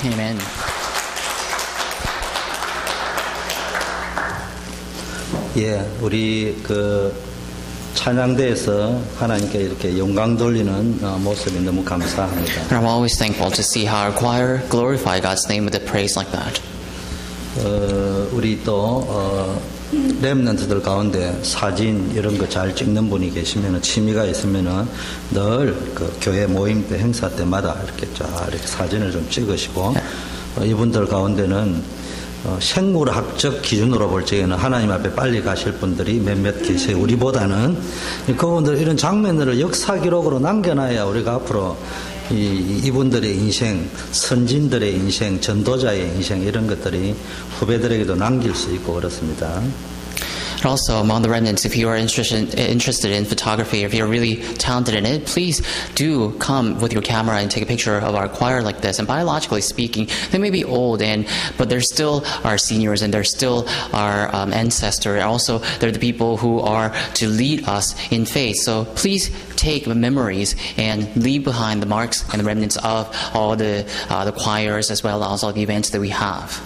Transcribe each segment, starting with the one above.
Amen. 예, 우리 찬양대에서 하나님께 이렇게 영광 돌리는 모습이 너무 감사합니다. And I'm always thankful to see how our choir glorify God's name with a praise like that. 우리 또 렘넌트들 가운데 사진 이런 거 잘 찍는 분이 계시면 취미가 있으면은 늘 그 교회 모임 때 행사 때마다 이렇게 이렇게 사진을 좀 찍으시고 이분들 가운데는 생물학적 기준으로 볼 적에는 하나님 앞에 빨리 가실 분들이 몇몇 계세요. 우리보다는 그분들 이런 장면들을 역사 기록으로 남겨놔야 우리가 앞으로 이분들의 인생, 선진들의 인생, 전도자의 인생 이런 것들이 후배들에게도 남길 수 있고 그렇습니다. And also, among the remnants, if you are interested in photography, if you're really talented in it, please do come with your camera and take a picture of our choir like this. And biologically speaking, they may be old, but they're still our seniors and they're still our ancestors. And also, they're the people who are to lead us in faith. So please take memories and leave behind the marks and the remnants of all the choirs as well as all the events that we have.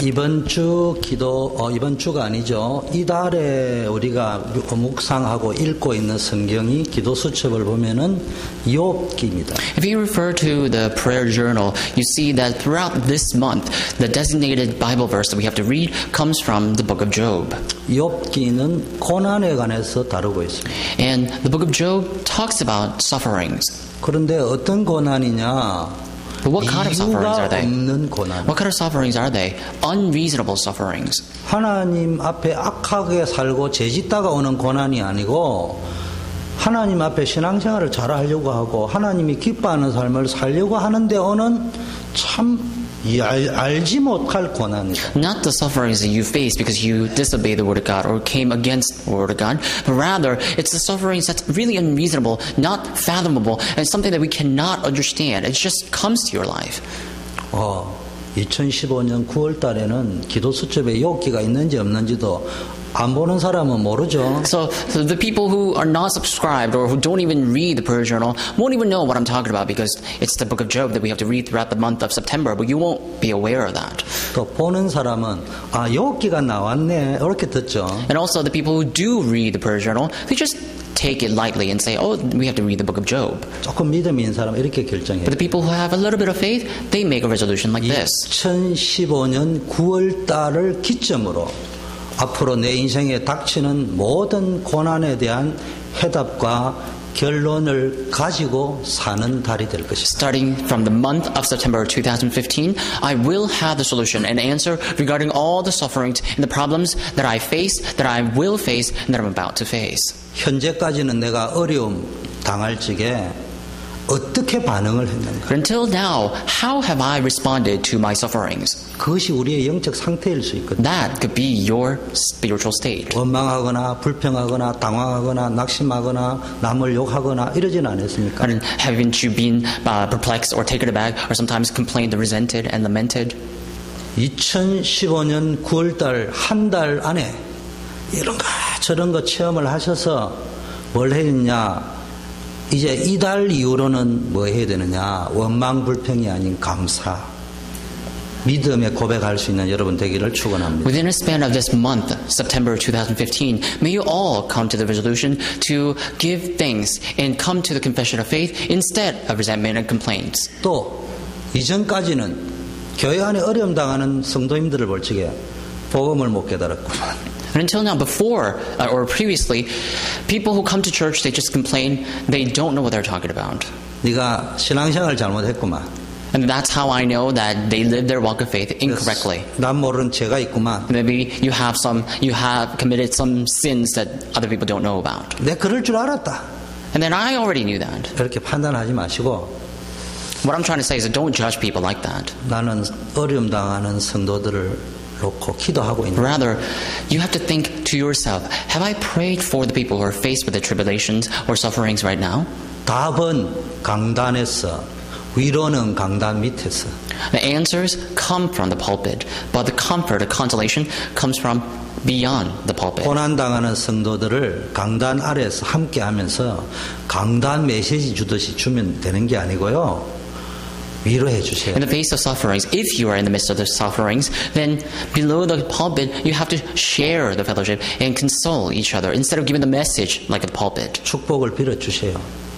이번 주가 아니죠. 이달에 우리가 묵상하고 읽고 있는 성경이 기도 수첩을 보면은 욥기입니다. If you refer to the prayer journal, you see that throughout this month, the designated Bible verse that we have to read comes from the book of Job. 욥기는 고난에 관해서 다루고 있습니다. And the book of Job talks about sufferings. 그런데 어떤 고난이냐? But what kind of sufferings are they? 없는 고난. What kind of sufferings are they? Unreasonable sufferings. 하나님 앞에 악하게 살고 죄짓다가 오는 고난이 아니고 하나님 앞에 신앙생활을 잘하려고 하고 하나님이 기뻐하는 삶을 살려고 하는데 오는 참 알지 못할 고난이다. Not the sufferings that you face because you disobeyed the word of God or came against the word of God, but rather it's the sufferings that's really unreasonable, not fathomable, and something that we cannot understand. It just comes to your life. 2015년 9월 달에는 기도 수첩에 욥기가 있는지 없는지도 안 보는 사람은 모르죠. So the people who are not subscribed or who don't even read the prayer journal won't even know what I'm talking about because it's the book of Job that we have to read throughout the month of September, but you won't be aware of that. 또 보는 사람은 욥기가 나왔네 이렇게 듣죠. And also the people who do read the prayer journal, they just take it lightly and say, oh, we have to read the book of Job. 조금 믿음이 있는 사람 이렇게 결정해요. But the people who have a little bit of faith, they make a resolution like this. 2015년 9월 달을 기점으로 앞으로 내 인생에 닥치는 모든 고난에 대한 해답과 결론을 가지고 사는 달이 될 것이다. Starting from the month of September 2015, I will have the solution and answer regarding all the sufferings and the problems that I face, that I will face, and that I'm about to face. 현재까지는 내가 어려움 당할 적에 어떻게 반응을 했는가? But until now, how have I responded to my sufferings? 그것이 우리의 영적 상태일 수 있거든요. That could be your spiritual state. 원망하거나 불평하거나 당황하거나 낙심하거나 남을 욕하거나 이러진 않았습니까? And haven't you been perplexed or taken aback or sometimes complained, resented, and lamented? 2015년 9월달 한 달 안에 이런 거 저런 거 체험을 하셔서 뭘 했냐? 이제 이달 이후로는 뭐 해야 되느냐? 원망 불평이 아닌 감사. 믿음에 고백할 수 있는 여러분 되기를 축원합니다. Within a span of this month, September 2015, may you all come to the resolution to give thanks and come to the confession of faith instead of resentment and complaints. 또 이전까지는 교회 안에 어려움 당하는 성도님들을 볼 적에 복음을 못 깨달았구만. And until now, before or previously, people who come to church, they just complain, they don't know what they're talking about. 네가 신앙생활 잘못했구만. And that's how I know that they live their walk of faith incorrectly. 난 모르는 죄가 있구만. Maybe you have committed some sins that other people don't know about. 내 그럴 줄 알았다. And then I already knew that. 그렇게 판단하지 마시고 What I'm trying to say is that don't judge people like that. 나는 어려움 당하는 성도들을 놓고 기도하고 있는. Rather, you have to think to yourself, have I prayed for the people who are faced with the tribulations or sufferings right now? 답은 강단에서, 위로는 강단 밑에서. The answers come from the pulpit, but the comfort, the consolation comes from beyond the pulpit. 고난당하는 성도들을 강단 아래에서 함께 하면서 강단 메시지 주듯이 주면 되는 게 아니고요. 위로해 주세요. In the face of sufferings, if you are in the midst of the sufferings, then below the pulpit, you have to share the fellowship and console each other instead of giving the message like a pulpit. 축복을 빌어 주세요.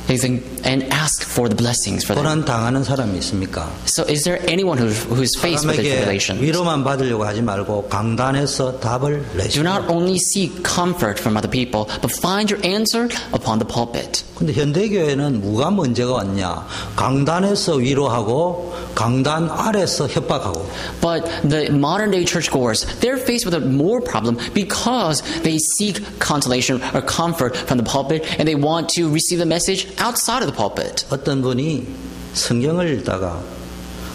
And ask for the blessings for them. 고난 당하는 사람이 있습니까? So is there anyone who's faced with 사람에게 tribulation? 위로만 받으려고 하지 말고 강단에서 답을 Do 내시오. not only seek comfort from other people, but find your answer upon the pulpit. 근데 현대교회는 뭐가 문제가 왔냐? 강단에서 위로하고 강단 아래서 협박하고. But the modern day churchgoers, they're faced with a more problem because they seek consolation or comfort from the pulpit and they want to receive the message outside of the pulpit. 어떤 분이 성경을 읽다가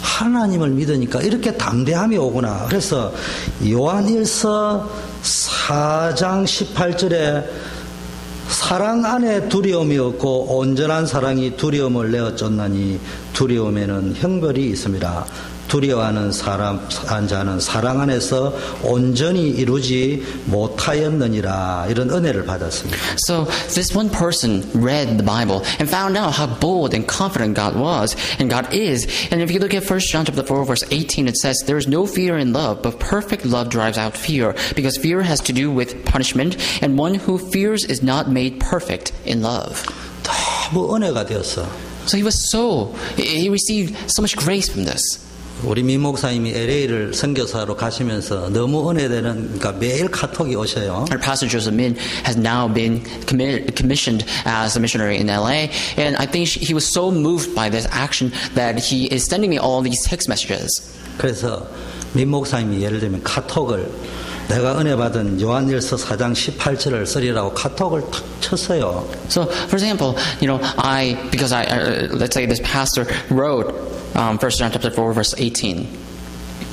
하나님을 믿으니까 이렇게 담대함이 오구나. 그래서 요한일서 4장 18절에 사랑 안에 두려움이 없고 온전한 사랑이 두려움을 내어 쫓나니 두려움에는 형벌이 있습니다. 두려워하는 자는 사랑 안에서 온전히 이루지 못하였느니라. 이런 은혜를 받았습니다. So this one person read the Bible and found out how bold and confident God was and God is. And if you look at 1 John chapter 4 verse 18, it says, "There is no fear in love, but perfect love drives out fear, because fear has to do with punishment, and one who fears is not made perfect in love." 너무 은혜가 되었어. So he received so much grace from this. 우리 민 목사님이 LA를 선교사로 가시면서 너무 은혜되는, 그러니까 매일 카톡이 오셔요. Our pastor Joseph Min has now been commissioned as a missionary in LA, and I think he was so moved by this action that he is sending me all these text messages. 그래서 민 목사님이 예를 들면 카톡을 내가 은혜 받은 요한일서 4장 18절을 쓰리라고 카톡을 탁 쳤어요. So, for example, because let's say this pastor wrote 1 John chapter 4 verse 18.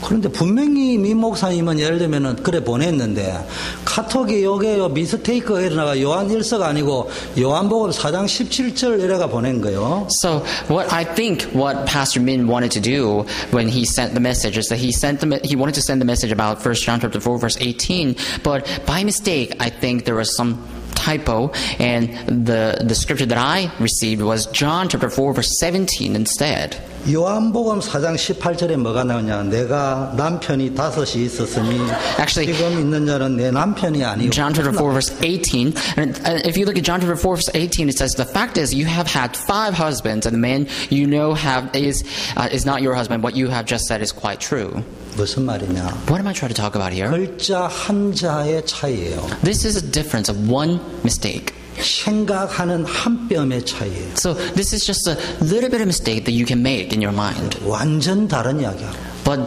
그런데 분명히 민 목사님은 예를 들면은 그래 보냈는데 카톡이 요게요 미스테이크가 일어나가 요한일서가 아니고 요한복음 4장 17절 이래가 보낸 거예요. So I think what Pastor Min wanted to do when he sent the message is that he wanted to send the message about 1 John chapter 4 verse 18, but by mistake I think there was some typo, and the scripture that I received was John chapter 4 verse 17 instead. 요한복음 4장 18절에 뭐가 나오냐? 내가 남편이 5이 있었으니 Actually, 지금 있는 자는 내 남편이 아니고. John chapter 4 verse 18, and if you look at John chapter 4 verse 18, it says, "The fact is you have had 5 husbands, and the man you know is not your husband. What you have just said is quite true." 무슨 말이냐? What am I trying to talk about here? 글자 한자의 차이예요. This is a difference of one mistake. 생각하는 한 뼘의 차이예요. So this is just a little bit of mistake that you can make in your mind. 완전 다른 이야기야. But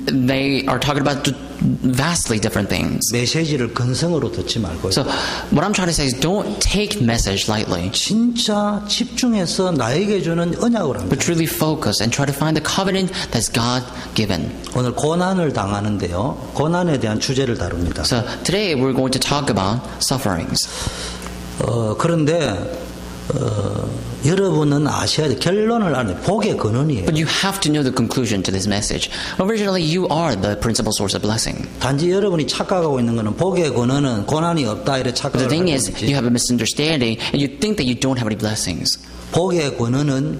they are talking about vastly different things. 메시지를 근성으로 듣지 말고요. So what I'm trying to say is don't take message lightly. 진짜 집중해서 나에게 주는 언약을 합니다. But truly focus and try to find the covenant that's God given. 오늘 고난을 당하는데요. 고난에 대한 주제를 다룹니다. So today we're going to talk about sufferings. 그런데 여러분은 아셔야 돼. 결론을 아는 복의 근원이에요. But you have to know the conclusion to this message. Originally, you are the principal source of blessing. 단지 여러분이 착각하고 있는 것은 복의 근원은 고난이 없다 이래 착각을 But the thing 하고 is, 있지. you have a misunderstanding, and you think that you don't have any blessings. 복의 근원은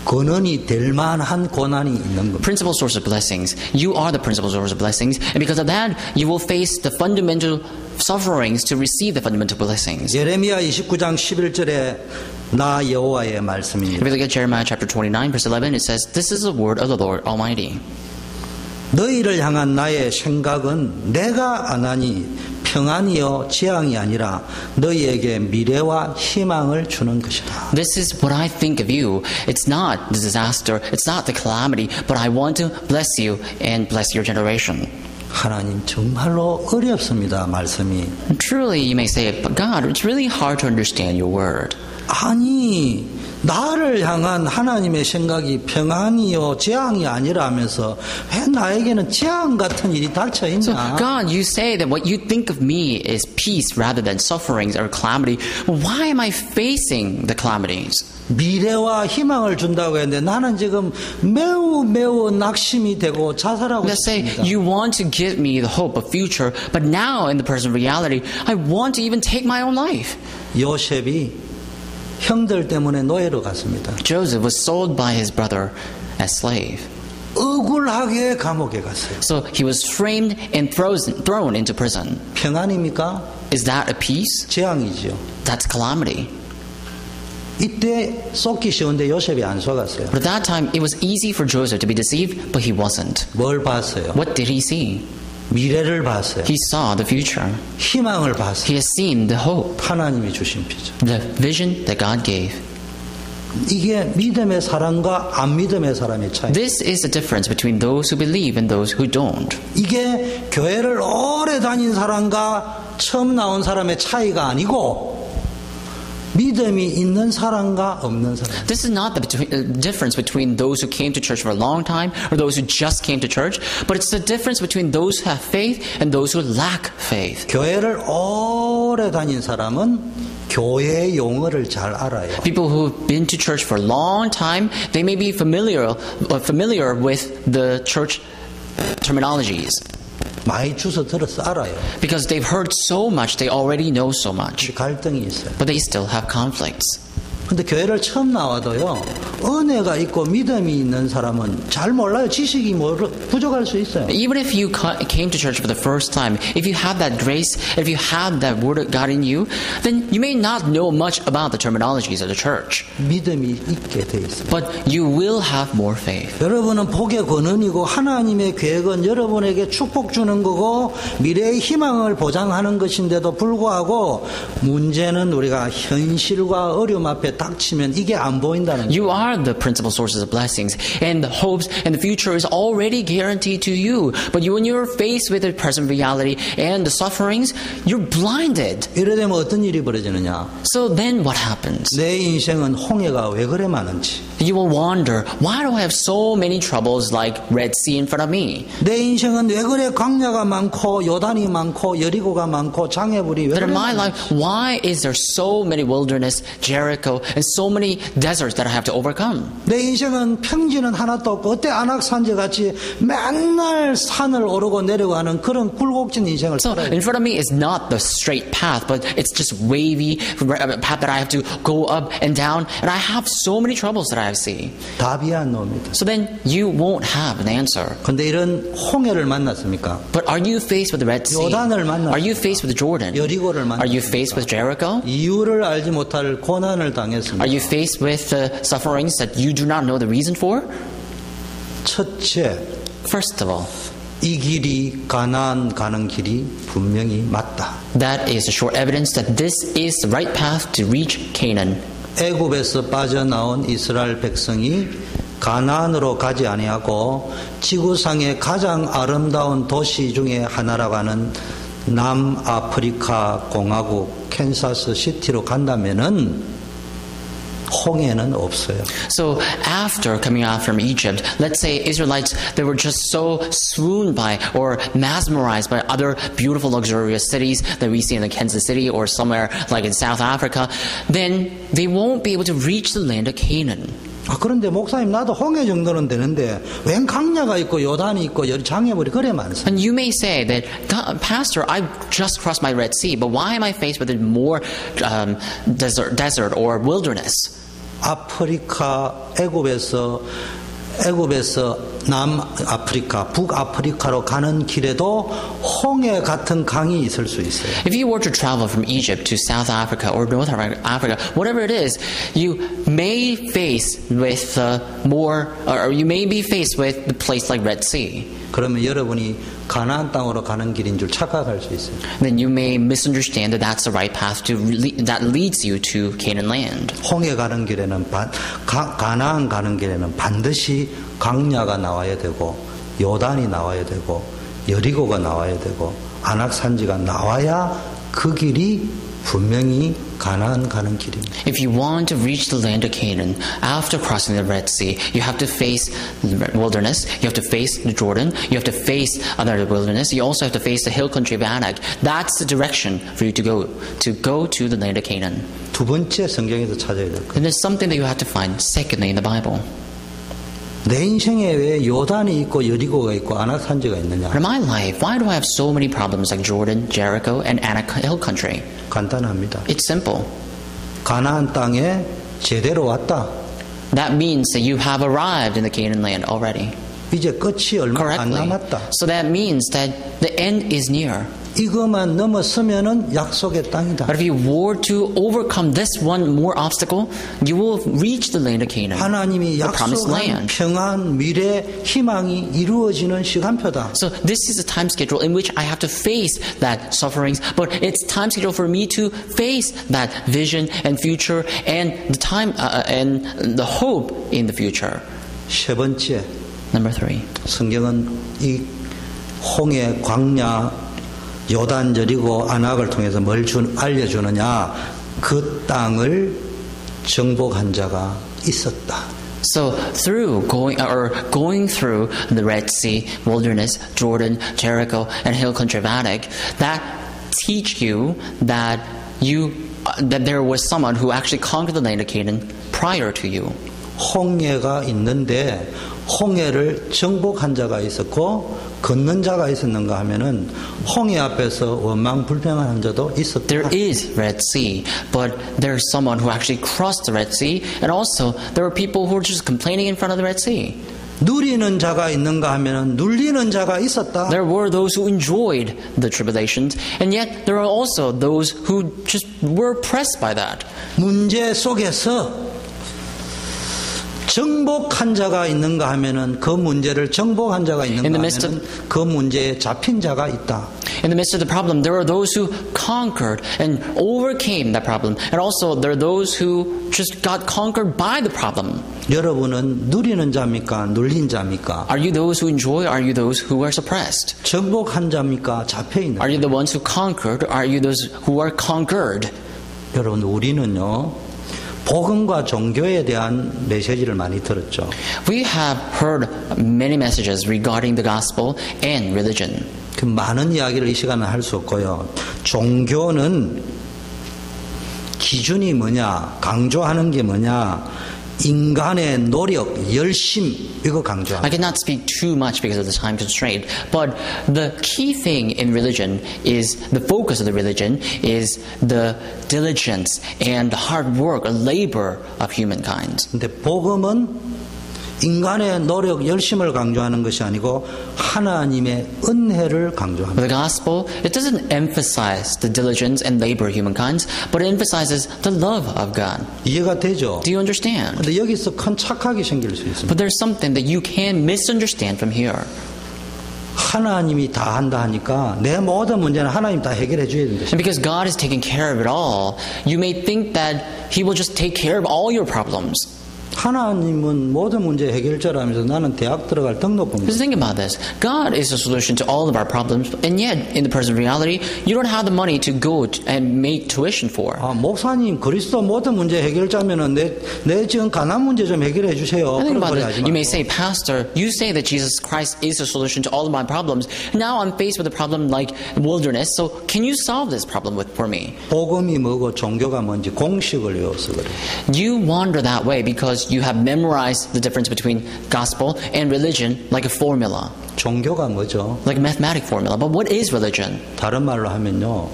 근원이 될 만한 고난이 있는 겁니다. Principal source of blessings. You are the principal source of blessings, and because of that, you will face the fundamental sufferings to receive the fundamental blessings. 예레미야 29장 11절에 나 여호와의 말씀입니다. If we look at Jeremiah chapter 29, verse 11, it says, "This is the word of the Lord Almighty." 너희를 향한 나의 생각은 내가 안 하니 평안이요 재앙이 아니라 너희에게 미래와 희망을 주는 것이다. This is what I think of you. It's not the disaster, it's not the calamity, but I want to bless you and bless your generation. 하나님 정말로 어렵습니다. 말씀이. And truly, you may say, but God, it's really hard to understand your word. 아니 나를 향한 하나님의 생각이 평안이요 재앙이 아니라면서 왜 나에게는 재앙 같은 일이 닥쳐 So, 있냐? God, you say that what you think of me is peace rather than sufferings or calamity. Well, why am I facing the calamities? 미래와 희망을 준다고 했는데 나는 지금 매우 낙심이 되고 자살하고 Let's say 싶습니다. you want to give me the hope of future, but now in the present reality, I want to even take my own life. 요셉이 형들 때문에 노예로 갔습니다. Joseph was sold by his brother as slave. 억울하게 감옥에 갔어요. So he was framed and thrown into prison. 평안입니까? Is that a peace? 재앙이지요. That's calamity. 이때 속기 쉬운데 요셉이 안 속았어요. But at that time, it was easy for Joseph to be deceived, but he wasn't. 뭘 봤어요? What did he see? 미래를 봤어요. He saw the future. 희망을 봤어요. He has seen the hope, 하나님이 주신 비전. the vision that God gave. 이게 믿음의 사람과 안 믿음의 사람의 차이. This is the difference between those who believe and those who don't. 이게 교회를 오래 다닌 사람과 처음 나온 사람의 차이가 아니고 믿음이 있는 사람과 없는 사람. This is not the difference between those who came to church for a long time or those who just came to church, but it's the difference between those who have faith and those who lack faith. 교회를 오래 다닌 사람은 교회의 용어를 잘 알아요. People who've been to church for a long time, they may be familiar with the church terminologies. 많이 주워 들어서 알아요. Because they've heard so much, they already know so much. 갈등이 있어요. But they still have conflicts. 근데 교회를 처음 나와도요, 은혜가 있고 믿음이 있는 사람은 잘 몰라요. 지식이 부족할 수 있어요. Even if you came to church for the first time, if you have that grace, if you have that word of God in you, then you may not know much about the terminologies of the church. 믿음이 있게 돼 있어요. But you will have more faith. 여러분은 복의 권은이고 하나님의 계획은 여러분에게 축복 주는 거고 미래의 희망을 보장하는 것인데도 불구하고 문제는 우리가 현실과 어려움 앞에 닥치면 이게 안 보인다는 거예요. You are the principal sources of blessings, and the hopes and the future is already guaranteed to you. But when you're faced with the present reality and the sufferings, you're blinded. 이래 되면 어떤 일이 벌어지느냐? So then what happens? 내 인생은 홍해가 왜 그래 많은지, You will wonder, why do I have so many troubles like Red Sea in front of me? 내 인생은 왜 그래 광야가 많고 요단이 많고 여리고가 많고 장애불이 왜 That 그래 in my 많은지. life, why is there so many wilderness, Jericho, and so many deserts that I have to overcome? 내 인생은 평지는 하나도 없고 어때 안악산지 같이 맨날 산을 오르고 내려가는 그런 굴곡진 인생을 So 살아요. in front of me is not the straight path, but it's just wavy path that I have to go up and down, and I have so many troubles that I see. 답이 안 나옵니다. So then you won't have an answer. 근데 이런 홍해를 만났습니까? But are you faced with the Red Sea? 요단을 만났어요. Are you faced with Jordan? 여리고를 Are you 만났습니까? faced with Jericho? 이유를 알지 못할 고난을 당했습니다. Are you faced with sufferings that you do not know the reason for? 첫째, First of all, 이 길이 가나안 가는 길이 분명히 맞다. that is a short evidence that this is the right path to reach Canaan. 애굽에서 빠져나온 이스라엘 백성이 가나안으로 가지 아니하고 지구상의 가장 아름다운 도시 중에 하나라고 하는 남아프리카 공화국 캔사스 시티로 간다면은 홍해는 없어요. So after coming out from Egypt, let's say Israelites, they were just so swooned by or mesmerized by other beautiful luxurious cities that we see in Kansas City or somewhere like in South Africa, then they won't be able to reach the land of Canaan. 그런데 목사님 나도 홍해 정도는 되는데 웬 강야가 있고 요단이 있고 장애물이 그래 많습니다. And you may say that, Pastor, I've just crossed my Red Sea, but why am I faced with more desert or wilderness? 아프리카 애굽에서 남아프리카, 북아프리카로 가는 길에도 홍해 같은 강이 있을 수 있어요. If you were to travel from Egypt to South Africa or North Africa, whatever it is, you may face with or you may be faced with the place like Red Sea. 그러면 여러분이 가나안 땅으로 가는 길인 줄 착각할 수 있어요. Then you may misunderstand that that's the right path that leads you to Canaan land. 홍해 가는 길에는 가나안 가는 길에는 반드시 강야가 나와야 되고 요단이 나와야 되고 여리고가 나와야 되고 안악산지가 나와야 그 길이 분명히 가나안 가는 길입니다. If you want to reach the land of Canaan, after crossing the Red Sea, you have to face the wilderness, you have to face the Jordan, you have to face another wilderness, you also have to face the hill country of Anak. That's the direction for you to go to the land of Canaan. 두 번째 성경에서 찾아야 될 것. And there's something that you have to find, secondly, in the Bible. 내 인생에 왜 요단이 있고 여리고가 있고 아낙 산지가 있느냐? But in my life, why do I have so many problems like Jordan, Jericho, and Anak hill country? 간단합니다. It's simple. 가나안 땅에 제대로 왔다. That means that you have arrived in the Canaan land already. 이제 끝이 얼마 안 Correctly. 남았다. So that means that the end is near. 이것만 넘어서면은 약속의 땅이다. But if you were to overcome this one more obstacle, you will reach the land of Canaan, 하나님이 the promised 약속한 land. 평안, 미래, 희망이 이루어지는 시간표다. So this is a time schedule in which I have to face that sufferings, but it's time schedule for me to face that vision and future and the time and the hope in the future. 세 번째, Number 3. 성경은 이 홍해 광야 요단 저리고 아낙을 통해서 뭘 알려주느냐? 그 땅을 정복한 자가 있었다. So through going through the Red Sea, wilderness, Jordan, Jericho, and hill country of Anak, that teach you that there was someone who actually conquered the land of Canaan prior to you. 홍해가 있는데 홍해를 정복한 자가 있었고 걷는 자가 있었는가 하면은 홍해 앞에서 원망불평한 자도 있었다. There is Red Sea, but there's someone who actually crossed the Red Sea, and also there were people who were just complaining in front of the Red Sea. 누리는 자가 있는가 하면은 눌리는 자가 있었다. There were those who enjoyed the tribulations, and yet there are also those who just were oppressed by that. 문제 속에서 정복한 자가 있는가 하면은 그 문제를 정복한 자가 있는가 하면은 그 문제에 잡힌 자가 있다. In the midst of the problem, there are those who conquered and overcame that problem, and also there are those who just got conquered by the problem. 여러분은 누리는 자입니까? 눌린 자입니까? Are you those who enjoy? Are you those who are suppressed? 정복한 자입니까? 잡혀 있는 Are you the ones who conquered? Or are you those who are conquered? 여러분 우리는요. 복음과 종교에 대한 메시지를 많이 들었죠. We have heard many messages regarding the gospel and religion. 그 많은 이야기를 이 시간에 할 수 없고요. 종교는 기준이 뭐냐, 강조하는 게 뭐냐, 인간의 노력, 열심 이거 강조합니다. I cannot speak too much because of the time constraint, but the key thing in religion is the focus of the religion is the diligence and the hard work or labor of humankind. 근데 복음은 인간의 노력, 열심을 강조하는 것이 아니고 하나님의 은혜를 강조합니다. The gospel, it doesn't emphasize the diligence and labor of humankind, but it emphasizes the love of God. 이해가 되죠? Do you understand? 근데 여기서 큰 착각이 생길 수 있습니다. But there's something that you can misunderstand from here. 하나님이 다 한다 하니까 내 모든 문제는 하나님 다 해결해 줘야 된다. And because God is taking care of it all, you may think that He will just take care of all your problems. 하나님은 모든 문제 해결자라면서 나는 대학 들어갈 등록금이 Just think about this. God is the solution to all of our problems, and yet, in the present reality, you don't have the money to go and make tuition for. 아, 목사님 그리스도 모든 문제 해결자면은 내 지금 가난 문제 좀 해결해 주세요. Think 그런 about 소리 it. 하지 You may 말고. say, Pastor, you say that Jesus Christ is the solution to all of my problems. Now I'm faced with a problem like wilderness, so can you solve this problem for me? 복음이 뭐고 종교가 뭔지 공식을 외워서 그래. You wander that way because you have memorized the difference between gospel and religion like a formula, 종교가 뭐죠? like a mathematic formula. But what is religion? 다른 말로 하면요.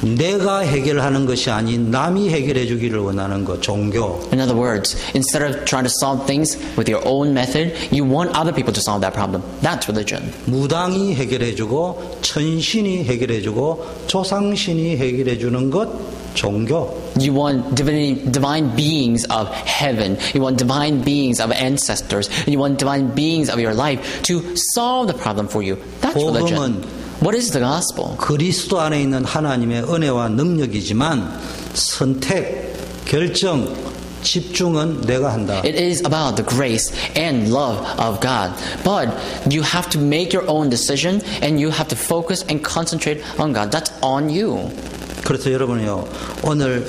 내가 해결하는 것이 아닌 남이 해결해 주기를 원하는 거 종교. In other words, instead of trying to solve things with your own method, you want other people to solve that problem. That's religion. 무당이 해결해 주고 천신이 해결해 주고 조상신이 해결해 주는 것 종교. You want divine beings of heaven. You want divine beings of ancestors. You want divine beings of your life to solve the problem for you. That's religion. What is the gospel? 그리스도 안에 있는 하나님의 은혜와 능력이지만 선택, 결정, 집중은 내가 한다. It is about the grace and love of God. But you have to make your own decision and you have to focus and concentrate on God. That's on you. 그래서 여러분이요, 오늘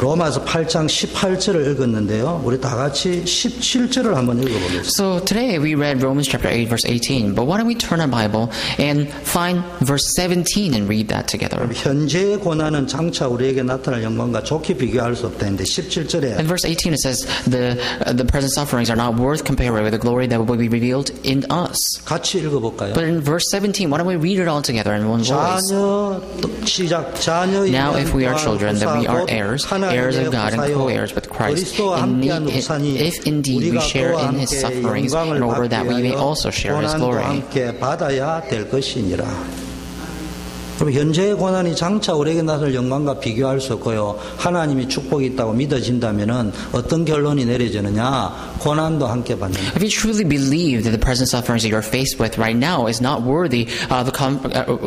로마서 8장 18절을 읽었는데요. 우리 다 같이 17절을 한번 읽어보겠습니다. So today we read Romans chapter 8 verse 18, but why don't we turn our Bible and find verse 17 and read that together. 현재의 고난은 장차 우리에게 나타날 영광과 좋게 비교할 수 없다는데 17절에 In verse 18 it says the present sufferings are not worth comparing with the glory that will be revealed in us. 같이 읽어볼까요? But in verse 17, why don't we read it all together in one voice? Now if we are children, then we are heirs, heirs of God and co-heirs with Christ. If indeed we share in His sufferings, in order that we may also share His glory. 함께 받아야 될 것이니라. 그럼 현재의 고난이 장차 우리에게 나타날 영광과 비교할 수 없고요. 하나님이 축복이 있다고 믿어진다면은 어떤 결론이 내려지느냐? 고난도 함께 받는. If you truly believe that the present sufferings that you're faced with right now is not worthy,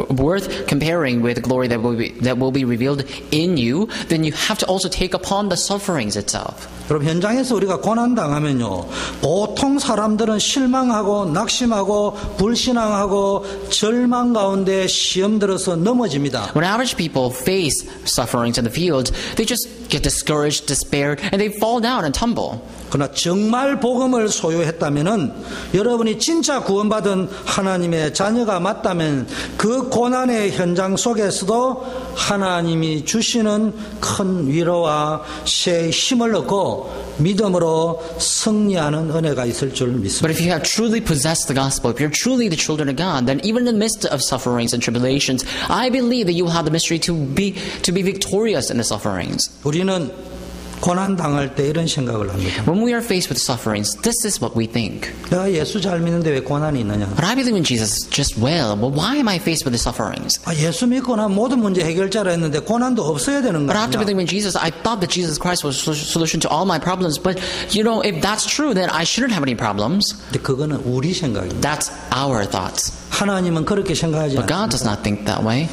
worth comparing with the glory that will be revealed in you, then you have to also take upon the sufferings itself. 여러분 현장에서 우리가 고난 당하면요, 보통 사람들은 실망하고 낙심하고 불신앙하고 절망 가운데 시험 들어서 넘어집니다. When average people face sufferings in the field, they just get discouraged, despaired, and they fall down and tumble. 그러나 정말 복음을 소유했다면은 여러분이 진짜 구원받은 하나님의 자녀가 맞다면 그 고난의 현장 속에서도 하나님이 주시는 큰 위로와 새 힘을 얻고 믿음으로 승리하는 은혜가 있을 줄 믿습니다. But if you have truly possessed the gospel, if you're truly the children of God, then even in the midst of sufferings and tribulations, I believe that you will have the mystery to be victorious in the sufferings. 우리는 고난 당할 때 이런 생각을 합니다. When we are faced with sufferings, this is what we think. 내가 예수 잘 믿는데 왜 고난이 있느냐? But I believe in Jesus just well. But why am I faced with the sufferings? 예수 믿고 난 모든 문제 해결자라 했는데 고난도 없어야 되는 But after 거냐? believing in Jesus, I thought that Jesus Christ was the solution to all my problems. But you know, if that's true, then I shouldn't have any problems. 근데 그거는 우리 생각입니다. That's our thoughts. 하나님은 그렇게 생각하지 But God 않습니다. does not think that way.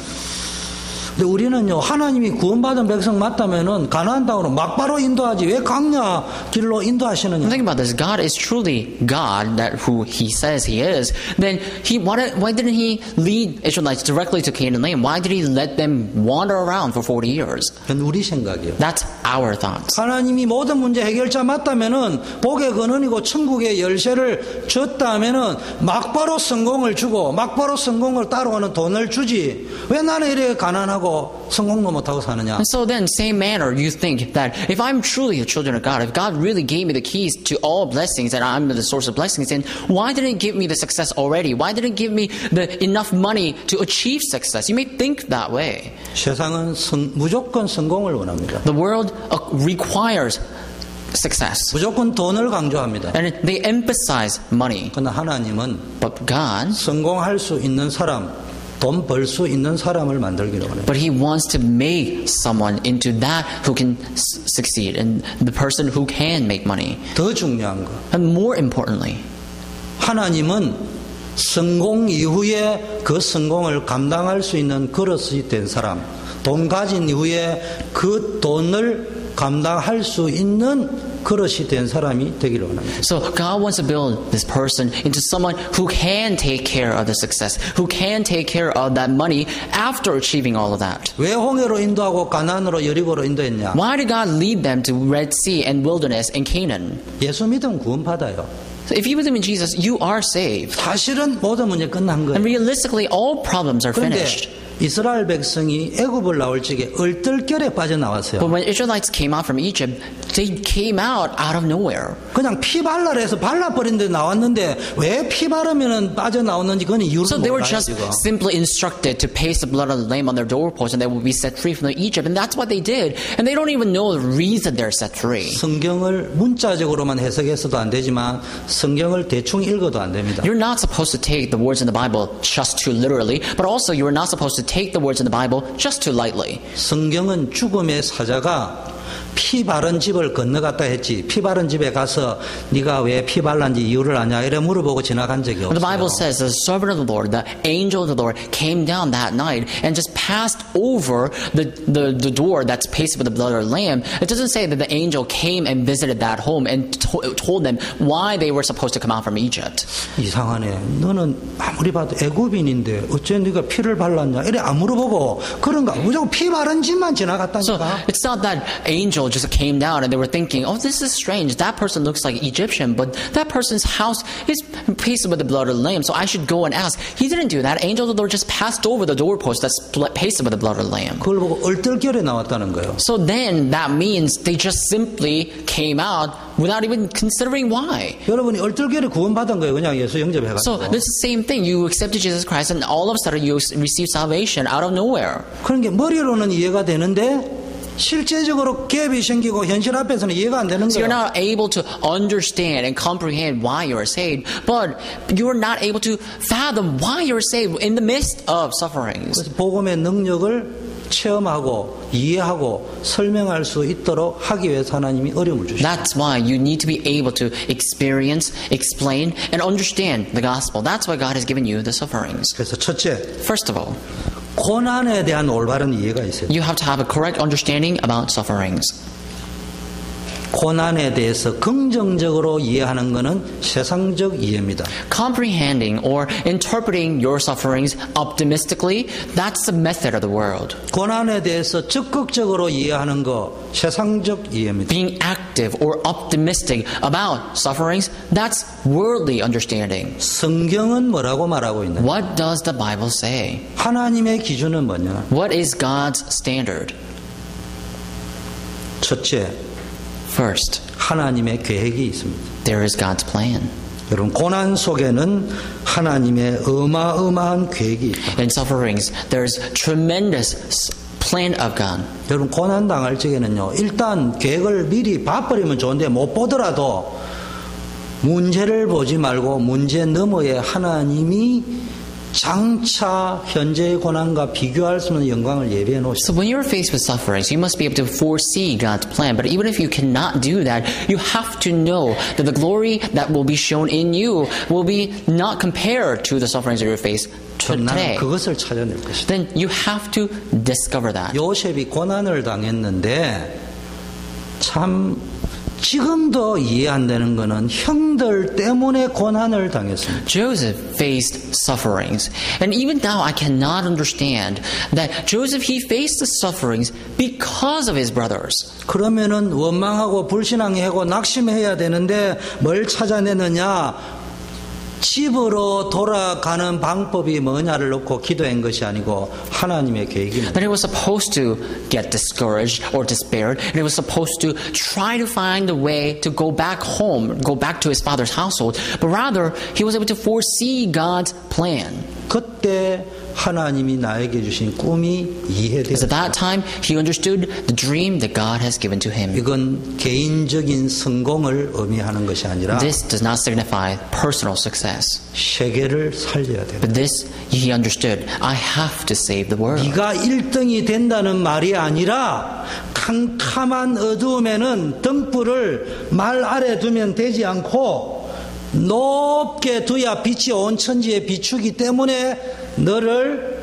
근데 우리는요, 하나님이 구원받은 백성 맞다면은 가나안 땅으로 막바로 인도하지 왜 광야 길로 인도하시느냐? Think about this. God is truly God, that who He says He is. Then why didn't He lead Israelites directly to Canaan land? Why did He let them wander around for 40 years? 그건 우리 생각이에요. That's our thoughts. 하나님이 모든 문제 해결자 맞다면은 복의 근원이고 천국의 열쇠를 줬다면은 막바로 성공을 주고 막바로 성공을 따라오는 돈을 주지. 왜 나는 이렇게 가난하고 성공도 못하고 사느냐? And so then, same manner, you think that if I'm truly the children of God, if God really gave me the keys to all blessings and I'm the source of blessings, then why didn't He give me the success already? Why didn't He give me the enough money to achieve success? You may think that way. 세상은 무조건 성공을 원합니다. The world requires success. 무조건 돈을 강조합니다. And they emphasize money. 그러나 하나님은 But God, 성공할 수 있는 사람, 돈 벌 수 있는 사람을 만들기로 합니다. but He wants to make someone into that who can succeed and the person who can make money. 더 중요한 거, And more importantly, 하나님은 성공 이후에 그 성공을 감당할 수 있는 그릇이 된 사람, 돈 가진 이후에 그 돈을 감당할 수 있는 그릇이 된 사람이 되기를 원합니다. so God wants to build this person into someone who can take care of the success, who can take care of that money after achieving all of that. 왜 홍해로 인도하고 가나안으로 여리고로 인도했냐? Why did God lead them to Red Sea and wilderness and Canaan? 예수 믿으면 구원받아요. So if you believe in Jesus, you are saved. 사실은 모든 문제 끝난 And 거예요. realistically, all problems are 그런데 finished. 이스라엘 백성이 애굽을 나올 적에 얼떨결에 빠져나왔어요. But when Israelites came out from Egypt, they came out of nowhere. 그냥 피 발라라 해서 발라버린 데 나왔는데 왜 피 바르면 빠져나오는지 그건 이유를 So they were 몰라요 just 지금. simply instructed to paste the blood of the lamb on their doorposts and they would be set free from Egypt. And that's what they did. And they don't even know the reason they're set free. 성경을 문자적으로만 해석해서도 안 되지만 성경을 대충 읽어도 안 됩니다. You're not supposed to take the words in the Bible just too literally, but also you are not supposed to take the words in the Bible just too lightly. 성경은 죽음의 사자가 피 바른 집을 건너갔다 했지 피 바른 집에 가서 네가 왜 피 발랐는지 이유를 아냐 이래 물어보고 지나간 적이 The Bible 없어요. says the servant of the Lord, the angel of the Lord, came down that night and just passed over the door that's pasted with the blood of the lamb. It doesn't say that the angel came and visited that home and told them why they were supposed to come out from Egypt. 이상하네. 너는 아무리 봐도 애굽인인데 어째 네가 피를 발랐냐 이래 안 물어보고 그런가 무조건 피 바른 집만 So 지나갔다니까. it's not that angel just came down and they were thinking, oh, this is strange. That person looks like Egyptian, but that person's house is pasted with the blood of the lamb, so I should go and ask. He didn't do that. Angel of the Lord just passed over the doorpost that's pasted with the blood of the lamb. 그걸 보고 얼떨결에 나왔다는 거예요. So then that means they just simply came out without even considering why. 여러분이 얼떨결에 구원받은 거예요. 그냥 예수 So 영접해가지고. it's the same thing. You accepted Jesus Christ and all of a sudden you receive salvation out of nowhere. 그런 게 머리로는 이해가 되는데 실제적으로 갭이 생기고 현실 앞에서는 이해가 안 되는 So you're 거예요. not able to understand and comprehend why you're saved, but you're not able to fathom why you're saved in the midst of sufferings. 그래서 복음의 능력을 체험하고 이해하고 설명할 수 있도록 하기 위해서 하나님이 어려움을 주시죠. That's why you need to be able to experience, explain, and understand the gospel. That's why God has given you the sufferings. 그래서 첫째, First of all, 고난에 대한 올바른 이해가 있어요. you have to have a correct understanding about sufferings. 고난에 대해서 긍정적으로 이해하는 것은 세상적 이해입니다. Comprehending or interpreting your sufferings optimistically, that's the method of the world. 고난에 대해서 적극적으로 이해하는 것 세상적 이해입니다. Being active or optimistic about sufferings, that's worldly understanding. 성경은 뭐라고 말하고 있나요? What does the Bible say? 하나님의 기준은 뭐냐? What is God's standard? 첫째, First, 하나님의 계획이 있습니다. there is God's plan. 여러분, 고난 속에는 하나님의 어마어마한 계획이 있다. In sufferings, there's tremendous plan of God. 여러분, 고난 당할 적에는요, 일단 계획을 미리 봐버리면 좋은데 못 보더라도 문제를 보지 말고 문제 너머에 하나님이 장차 현재의 고난과 비교할 수 없는 영광을 예비해 놓으셨습니다. So when you're faced with sufferings, you must be able to foresee God's plan. But even if you cannot do that, you have to know that the glory that will be shown in you will be not compared to the sufferings that you face 나는 today. 그것을 찾아낼 것이다. Then you have to discover that. 요셉이 고난을 당했는데 참 지금도 이해 안 되는 것은 형들 때문에 고난을 당했습니다. Joseph faced sufferings. And even now I cannot understand that Joseph, he faced the sufferings because of his brothers. 그러면은 원망하고 불신앙하고 낙심해야 되는데 뭘 찾아내느냐? 집으로 돌아가는 방법이 뭐냐를 놓고 기도한 것이 아니고 하나님의 계획입니다. That he was supposed to get discouraged or despaired, and he was supposed to try to find a way to go back home, go back to his father's household, but rather he was able to foresee God's plan. 그때 하나님이 나에게 주신 꿈이 Because 이해되었습니다. at that time, he understood the dream that God has given to him. 이건 개인적인 성공을 의미하는 것이 아니라 This does not signify personal success. 세계를 살려야 돼요. But this, he understood, I have to save the world. 네가 1등이 된다는 말이 아니라 캄캄한 어두움에는 등불을 말 아래 두면 되지 않고 높게 두야 빛이 온 천지에 비추기 때문에 너를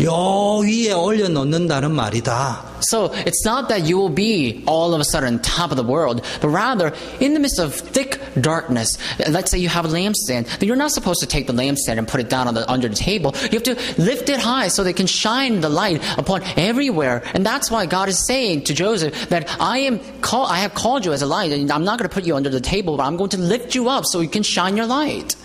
요 위에 올려놓는다는 말이다. So it's not that you will be all of a sudden top of the world, but rather in the midst of thick darkness, let's say you have a lampstand, then you're not supposed to take the lampstand and put it down under the table. You have to lift it high so they can shine the light upon everywhere. And that's why God is saying to Joseph that I have called you as a light, and I'm not going to put you under the table, but I'm going to lift you up so you can shine your light.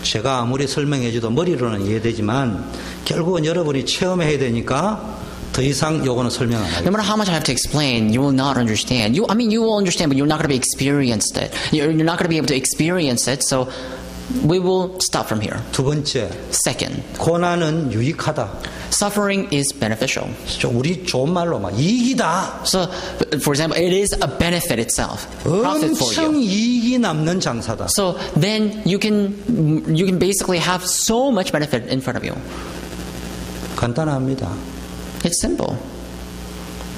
제가 아무리 설명해줘도 머리로는 이해되지만 결국은 여러분이 체험해야 되니까 더 이상 요거는 설명 안 No 하겠습니다. matter how much I have to explain, you will not understand. You will understand, but you're not going to be experienced it. You're not going to be able to experience it, so we will stop from here. 두 번째, Second, 고난은 유익하다. suffering is beneficial. 우리 좋은 말로 막 이익이다. So, for example, it is a benefit itself, profit for 엄청 you. 이익이 남는 장사다. So then you can basically have so much benefit in front of you. 간단합니다. It's simple.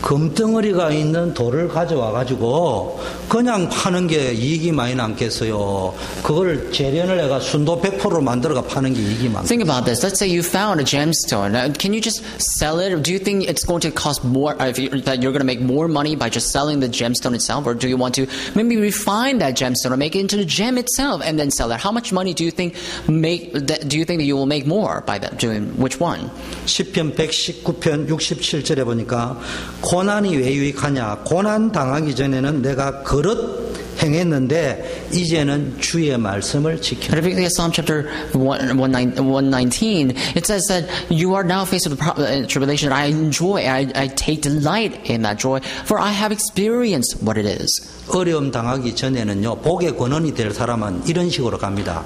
금덩어리가 있는 돌을 가져와 가지고 그냥 파는 게 이익이 많이 남겠어요. 그걸 재련을 해가 순도 100% 만들어가 파는 게 이익이 많겠어요. Think about this. Let's say you found a gemstone. Can you just sell it? Or do you think it's going to cost more, that you're going to make more money by just selling the gemstone itself? Or do you want to maybe refine that gemstone or make it into the gem itself and then sell it? How much money do you think that you will make more by that? Doing which one? 시편 119편 67절에 보니까 고난이 왜 유익하냐? 고난 당하기 전에는 내가 그릇 행했는데 이제는 주의 말씀을 지켜. Leviticus Psalm chapter 119, it says that you are now faced with tribulation. I enjoy, I take delight in that joy, for I have experienced what it is. 어려움 당하기 전에는요, 복의 권원이 될 사람은 이런 식으로 갑니다.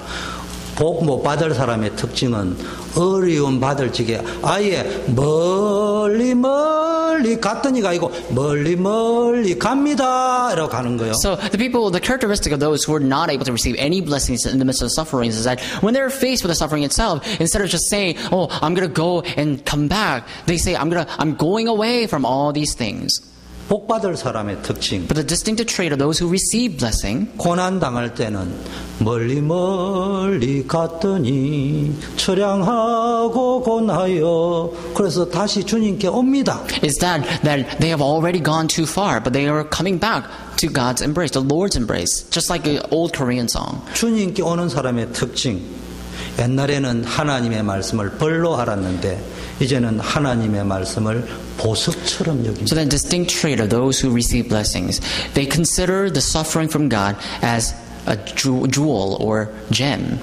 복 못 받을 사람의 특징은 어려움 받을 적에 아예 멀리 갔더니가 아니고 멀리 갑니다 라고 가는 거예요. So the characteristic of those who are not able to receive any blessings in the midst of sufferings is that when they're faced with the suffering itself, instead of just saying, oh, I'm going to go and come back, they say, I'm going away from all these things. 복 받을 사람의 특징. But the distinctive trait of those who receive blessing, 고난 당할 때는 멀리 갔더니 처량하고 곤하여 그래서 다시 주님께 옵니다. is that they have already gone too far, but they are coming back to God's embrace, the Lord's embrace, just like an old Korean song. 주님께 오는 사람의 특징. 옛날에는 하나님의 말씀을 벌로 알았는데 이제는 하나님의 말씀을 보석처럼 여깁니다. So the distinct trait of those who receive blessings, they consider the suffering from God as a jewel or gem.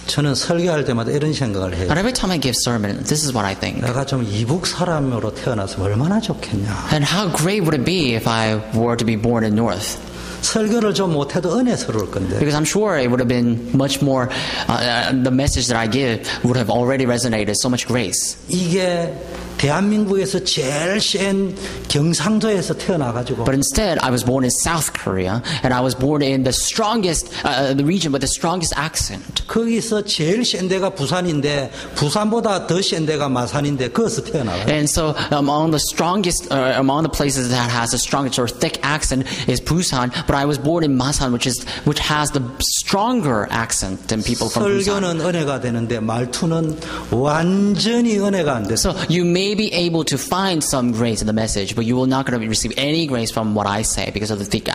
저는 설교할 때마다 이런 생각을 해요. And every time I give sermon, this is what I think. 내가 좀 이북 사람으로 태어나서 얼마나 좋겠냐. And how great would it be if I were to be born in North? 설교를 좀 못해도 은혜스러울 건데. Because I'm sure it would have been much more, the message that I give would have already resonated, so much grace. 이게 대한민국에서 제일 센 경상도에서 태어나가지고. But instead, I was born in South Korea, and I was born in the strongest, the region with the strongest accent. 거기서 제일 센 데가 부산인데 부산보다 더 센 데가 마산인데 거기서 태어나가요. And so, among the strongest, among the places that has the strongest or thick accent is Busan. But I was born in Masan, which has the stronger accent than people from Busan. 설교는 은혜가 되는데 말투는 완전히 은혜가 안 돼. So you may be able to find some grace in the message, but you will not going to receive any grace from what I say because of the thick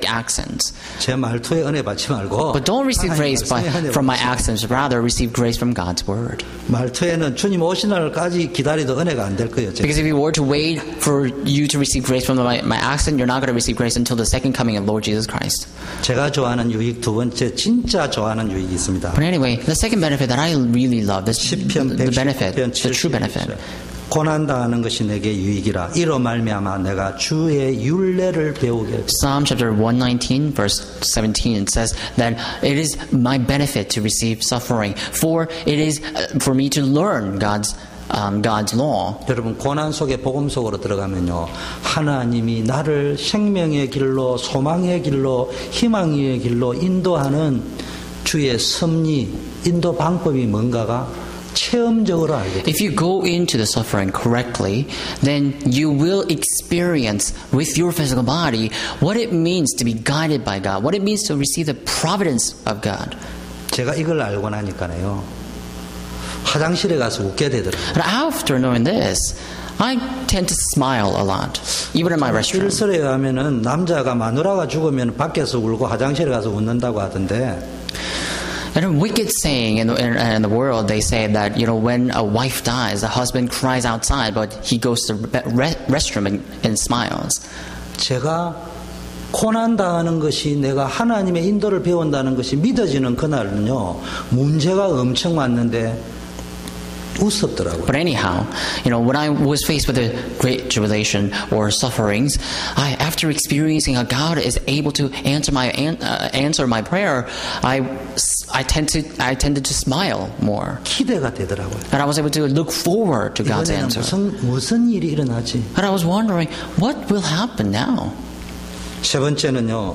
accents. 제 말투에 은혜 받지 말고. But don't receive grace from my accents. Rather, receive grace from God's word. 말투에는 주님 오신 날까지 기다리도 은혜가 안 될 거예요. Because if you were to wait for you to receive grace from my accent, you're not going to receive grace until the second coming of Lord Jesus Christ. 제가 좋아하는 유익 두 번째, 진짜 좋아하는 유익이 있습니다. But anyway, the second benefit that I really love, the benefit, the true benefit. 고난당하는 것이 내게 유익이라 이로 말미암아 내가 주의 율례를 배우게. Psalm chapter 119 verse 17 it says that it is my benefit to receive suffering, for it is for me to learn God's law. 여러분 고난 속에 복음 속으로 들어가면요 하나님이 나를 생명의 길로 소망의 길로 희망의 길로 인도하는 주의 섭리 인도 방법이 뭔가가 체험적으로 알게 돼요. If you go into the suffering correctly, then you will experience with your physical body what it means to be guided by God, what it means to receive the providence of God. 제가 이걸 알고 나니까요 화장실에 가서 웃게 되더라고요. And after knowing this, I tend to smile a lot, even in my restroom. 일설에 가면은 남자가 마누라가 죽으면 밖에서 울고 화장실에 가서 웃는다고 하던데. And a wicked saying in the world, they say that when a wife dies, the husband cries outside, but he goes to the restroom and smiles. 제가 고난 당하는 것이 내가 하나님의 인도를 배운다는 것이 믿어지는 그날은요 문제가 엄청 많는데. 웃었더라고요. But anyhow, when I was faced with a great tribulation or sufferings, after experiencing how God is able to answer my prayer, I tended to smile more. 기대가 되더라고요. And I was able to look forward to God's answer. 무슨 일이 일어나지? And I was wondering, what will happen now? 세 번째는요,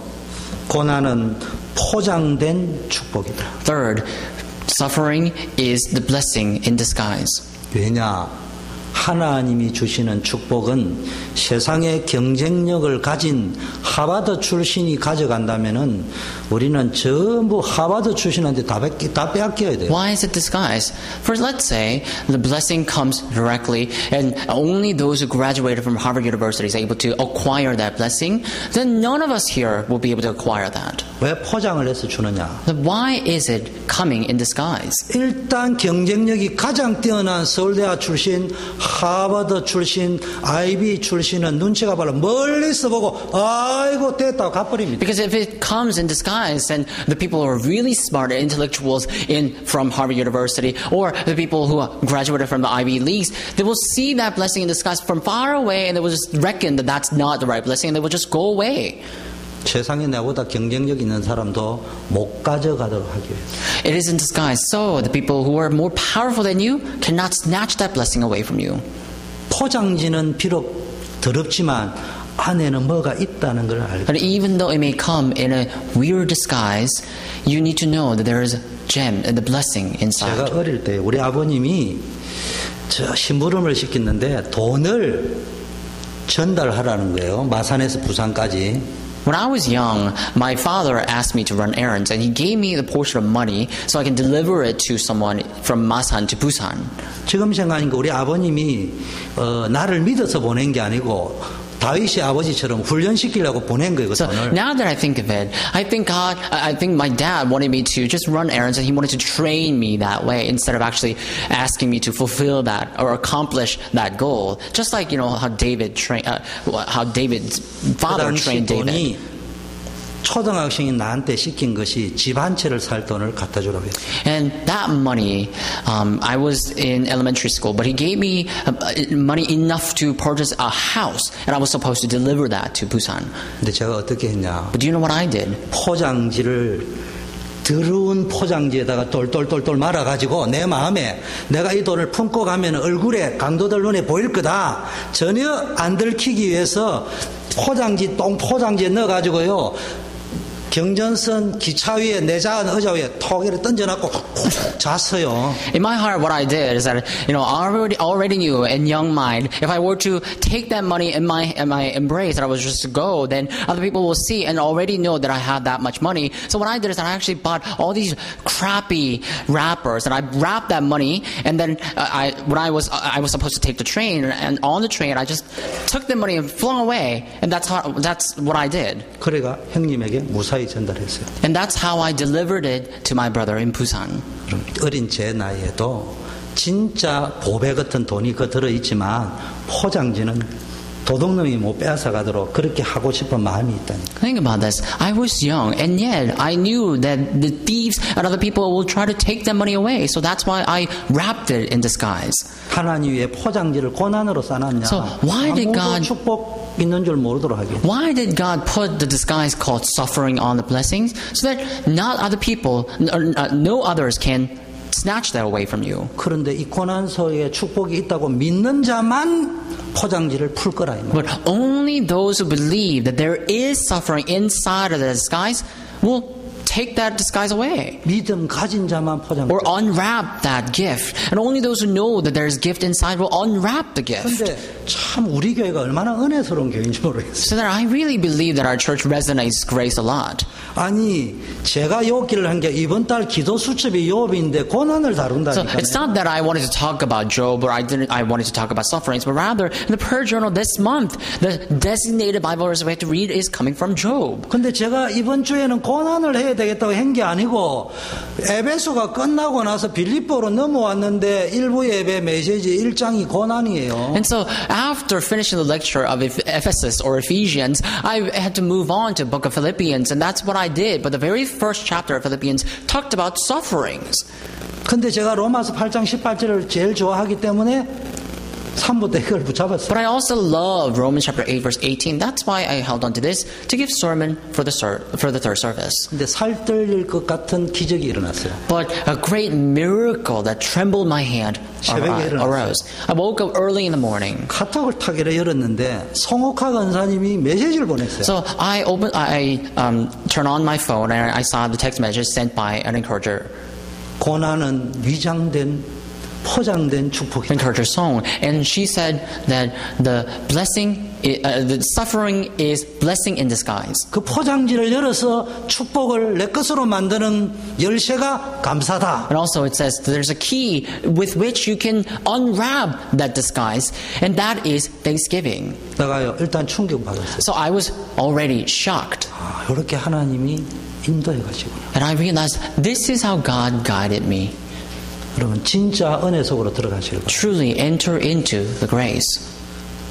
고난은 포장된 축복이다. Third, suffering is the blessing in disguise. 왜냐? 하나님이 주시는 축복은 세상의 경쟁력을 가진 하버드 출신이 가져간다면은 우리는 전부 하버드 출신한테 다 빼앗겨야 돼요. Why is it disguised? First, let's say the blessing comes directly and only those who graduated from Harvard University is able to acquire that blessing, then none of us here will be able to acquire that. 왜 포장을 해서 주느냐? Then why is it coming in disguise? 일단 경쟁력이 가장 뛰어난 서울대학 출신, 하버드 출신, IB 출신은 눈치가 빨라 멀리서 보고 아이고 됐다 가버립니다. Because if it comes in disguise, then the people who are really smart intellectuals from Harvard University or the people who graduated from the Ivy Leagues, they will see that blessing in disguise from far away and they will just reckon that that's not the right blessing and they will just go away. 세상에 나보다 경쟁력 있는 사람도 못 가져가도록 하기 위해서. It is in disguise, so the people who are more powerful than you cannot snatch that blessing away from you. 포장지는 비록 더럽지만 안에는 뭐가 있다는 걸 알고. But even though it may come in a weird disguise, you need to know that there is a gem and the blessing inside. 제가 어릴 때 우리 아버님이 저 심부름을 시켰는데 돈을 전달하라는 거예요. 마산에서 부산까지. When I was young, my father asked me to run errands and he gave me the portion of money so I can deliver it to someone from Masan to Busan. 지금 생각하니까 우리 아버님이 나를 믿어서 보낸 게 아니고 다윗의 아버지처럼 훈련시키려고 보낸 거예요. So now that I think of it, I think my dad wanted me to just run errands and he wanted to train me that way instead of actually asking me to fulfill that or accomplish that goal. Just like, you know, how David's father trained David. 초등학생이 나한테 시킨 것이 집 한 채를 살 돈을 갖다 주라고 했어요. And that money, I was in elementary school, but he gave me money enough to purchase a house, and I was supposed to deliver that to Busan. 근데 제가 어떻게 했냐? But do you know what I did? 포장지를 더러운 포장지에다가 똘똘똘똘 말아가지고 내 마음에 내가 이 돈을 품고 가면 얼굴에 강도들 눈에 보일 거다. 전혀 안 들키기 위해서 똥포장지에 넣어가지고요. 경전선 기차 위에 내자한 의자 위에 톡 이렇게 던져놨고 잤어요. In my heart, what I did is that, you know, I already knew in young mind, if I were to take that money in my embrace, that I was just to go, then other people will see and already know that I had that much money. So what I did is that I actually bought all these crappy wrappers and I wrapped that money. And then when I was supposed to take the train, and on the train, I just took the money and flung away. And that's what I did. 그래가 형님에게 무사히 전달했어요. And that's how I delivered it to my brother in Busan. 어린 제 나이에도 진짜 보배 같은 돈이 그 들어있지만 포장지는 도둑놈이 못 빼앗아 가도록 그렇게 하고 싶은 마음이 있다니까. Think about this. I was young, and yet I knew that the thieves and other people will try to take that money away. So that's why I wrapped it in disguise. 하나님 위에 포장지를 고난으로 싸놨냐? So why did God 축복 있는 줄 모르도록 하게? Why did God put the disguise called suffering on the blessings? So that not other people, no others can snatch that away from you. 그런데 이 고난 속에 축복이 있다고 믿는 자만 포장지를 풀 거라 이 말. But only those who believe that there is suffering inside of the disguise will take that disguise away. 믿음 가진 자만 포장. Or unwrap that gift. And only those who know that there is gift inside will unwrap the gift. 근데 참 우리 교회가 얼마나 은혜스러운 교회인지 모르겠어요. So that I really believe that our church resonates grace a lot. 아니 제가 욥기를 한 게 이번 달 기도 수첩이 욥인데 고난을 다룬다니까. So it's not that I wanted to talk about Job or I wanted to talk about sufferings, but rather in the prayer journal this month, the designated Bible verse we have to read is coming from Job. 근데 제가 이번 주에는 고난을 해야 되겠다고 한 게 아니고 에베소가 끝나고 나서 빌립보로 넘어왔는데 일부 예배 메시지 1장이 고난이에요. And so after finishing the lecture of Ephesus or Ephesians, I had to move on to the book of Philippians, and that's what I did. But the very first chapter of Philippians talked about sufferings. 근데 제가 로마서 8장 18절을 제일 좋아하기 때문에 3부터 이걸 붙잡았어요. But I also love Romans chapter 8 verse 18. That's why I held on to this to give sermon for the third service. 근데 살 떨릴 것 같은 기적이 일어났어요. But a great miracle that trembled my hand arose. I woke up early in the morning. 카톡을 탁 열었는데 송옥하 권사님이 메시지를 보냈어요. So I turned on my phone and I saw the text message sent by an encourager. 고난은 위장된 포장된 축복이다. encourager song, and she said that the suffering is blessing in disguise. 그 포장지를 열어서 축복을 내 것으로 만드는 열쇠가 감사다. And also it says there's a key with which you can unwrap that disguise, and that is thanksgiving. 내가요 일단 충격받았어요. So I was already shocked. 아, 이렇게 하나님이 인도해 가시구나. And I realized this is how God guided me. 여러분 진짜 은혜 속으로 들어가시길 바랍니다. Truly enter into the grace.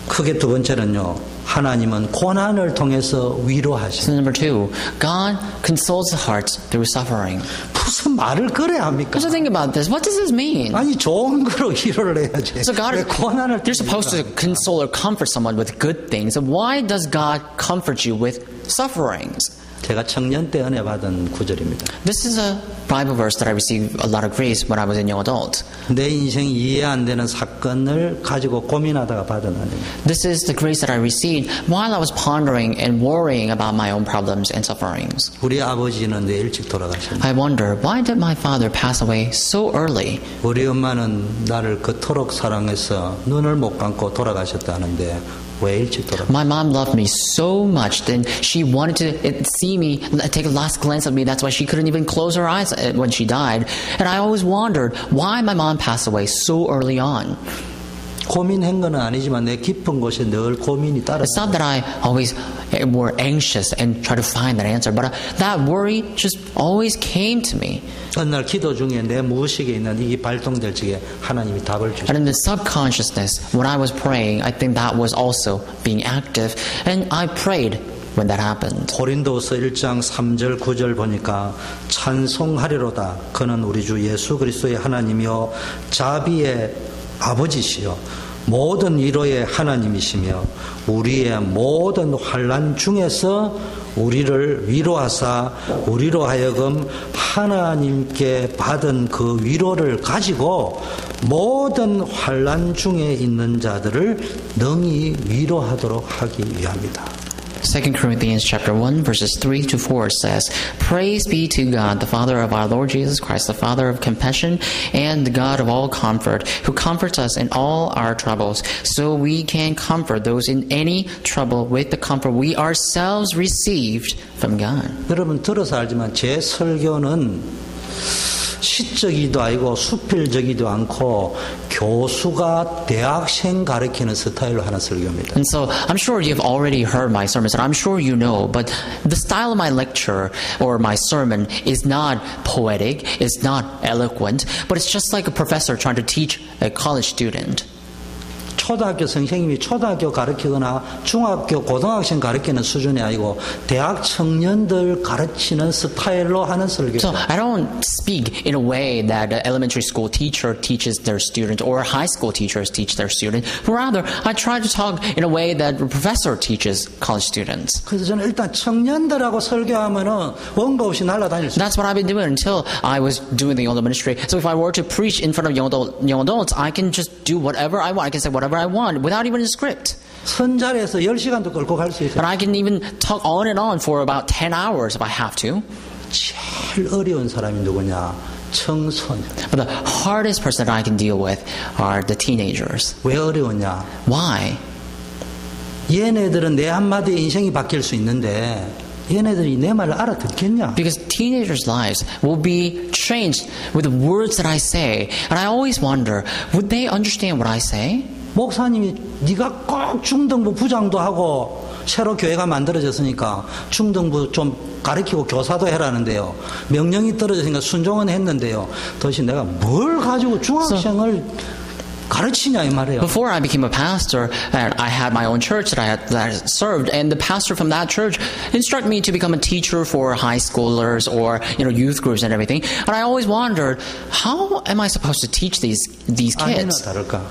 크게 두 번째는요. 하나님은 고난을 통해서 위로하십니다. So number 2, God consoles the hearts through suffering. 무슨 말을 그래 합니까? So think about this. What does this mean? 아니 좋은 거로 위로를 해야지. So God, 왜 고난을 you're supposed to console or comfort someone with good things. So why does God comfort you with sufferings? 제가 청년 때 은혜 받은 구절입니다. This is a Bible verse that I received a lot of grace when I was a young adult. 내 인생 이해 안 되는 사건을 가지고 고민하다가 받은 은혜입니다. This is the grace that I received while I was pondering and worrying about my own problems and sufferings. 우리 아버지는 왜 일찍 돌아가셨나? I wonder, why did my father pass away so early? 우리 엄마는 나를 그토록 사랑해서 눈을 못 감고 돌아가셨다는데 왜 일찍 돌아가셨나? My mom loved me so much, then she wanted to see me, take a last glance at me. That's why she couldn't even close her eyes when she died. And I always wondered why my mom passed away so early on. 고민한 건 아니지만 내 깊은 곳에 늘 고민이 따라. It's not that I always were anxious and try to find that answer, but that worry just always came to me. 어느 날 기도 중에 내 무의식에 있는 이게 발동될 적에 하나님이 답을 주셨어요. And in the subconsciousness, when I was praying, I think that was also being active, and I prayed when that happened. 고린도서 1장 3절 9절 보니까 찬송하리로다. 그는 우리 주 예수 그리스도의 하나님이요 자비의 아버지시요 모든 위로의 하나님이시며 우리의 모든 환난 중에서 우리를 위로하사 우리로 하여금 하나님께 받은 그 위로를 가지고 모든 환난 중에 있는 자들을 능히 위로하도록 하기 위함이다. 2 Corinthians chapter 1 verses 3 to 4 says, Praise be to God, the Father of our Lord Jesus Christ, the Father of compassion and the God of all comfort, who comforts us in all our troubles, so we can comfort those in any trouble with the comfort we ourselves received from God. 여러분 들어서 알지만 제 설교는 시적이도 아니고 수필적이도 않고 교수가 대학생 가르치는 스타일로 하는 설교입니다. And so I'm sure you've already heard my sermons, and I'm sure you know, but the style of my lecture or my sermon is not poetic, it's not eloquent, but it's just like a professor trying to teach a college student. 초등학교 선생님이 초등학교 가르치거나 중학교 고등학생 가르치는 수준이 아니고 대학 청년들 가르치는 스타일로 하는 설교. So I don't speak in a way that an elementary school teacher teaches their student or high school teachers teach their student. But rather, I try to talk in a way that a professor teaches college students. 그래서 저는 일단 청년들하고 설교하면은 원고 없이 날아다닐 수. That's what I've been doing until I was doing the young adult ministry. So if I were to preach in front of young adults, I can just do whatever I want. I can say whatever I want without even a script. 선자리에서 10시간도 끌고 갈 수 있어요. And I can even talk on and on for about 10 hours if I have to. 제일 어려운 사람이 누구냐? 청소년. But the hardest person that I can deal with are the teenagers. 왜 어려웠냐? Why? 얘네들은 내 한마디에 인생이 바뀔 수 있는데 얘네들이 내 말을 알아듣겠냐? Because teenagers' lives will be changed with the words that I say. And I always wonder, would they understand what I say? 목사님이 네가 꼭 중등부 부장도 하고 새로 교회가 만들어졌으니까 중등부 좀 가르치고 교사도 해라는데요. 명령이 떨어졌으니까 순종은 했는데요. 대신 내가 뭘 가지고 중학생을 가르치냐 이 말이에요. Before I became a pastor, I had my own church that I served, and the pastor from that church instructed me to become a teacher for high schoolers or youth groups and everything. And I always wondered, how am I supposed to teach these 아니나 kids? 다를까?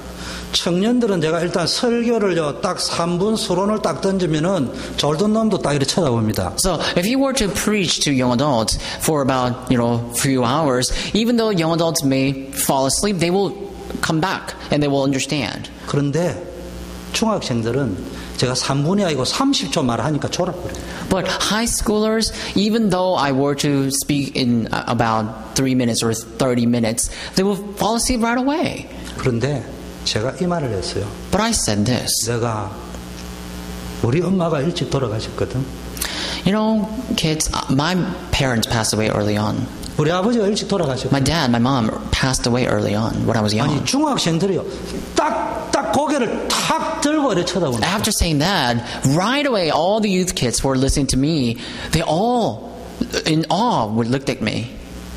청년들은 제가 일단 설교를요 딱 3분 서론을 딱 던지면은 졸던 놈도 딱 이렇게 쳐다봅니다. So if you were to preach to young adults for about few hours, even though young adults may fall asleep, they will come back and they will understand. 그런데 중학생들은 제가 3분이 아니고 30초 말하니까 졸아버려요. But high schoolers, even though I were to speak in about 3 minutes or 30 minutes, they will fall asleep right away. 그런데 제가 이 말을 했어요. But I said this. 내가 우리 엄마가 일찍 돌아가셨거든. You know, kids, my parents passed away early on. 우리 아버지가 일찍 돌아가셨거든. My dad, my mom passed away early on when I was young. 아니 중학생들이요. 딱 고개를 탁 들고 이렇게 쳐다보는. After saying that, right away, all the youth kids who were listening to me, they all, in awe, would look at me.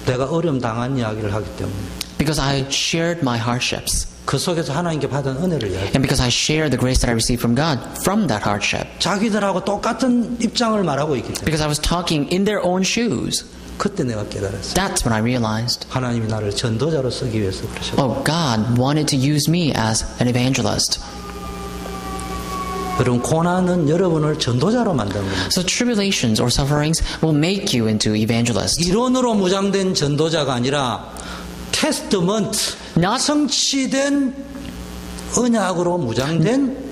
내가 어려움 당한 이야기를 하기 때문에. Because I shared my hardships. 그 속에서 하나님께 받은 은혜를 이야기. And because I shared the grace that I received from God from that hardship. 자기들하고 똑같은 입장을 말하고 있기 때문에. Because I was talking in their own shoes. 그때 내가 깨달았어요. That's when I realized, 하나님이 나를 전도자로 쓰기 위해서 그러셨어요. oh, God wanted to use me as an evangelist. 여러분 고난은 여러분을 전도자로 만드는 겁니다. So tribulations or sufferings will make you into evangelists. 이론으로 무장된 전도자가 아니라 테스트먼트, 성취된 언약으로 무장된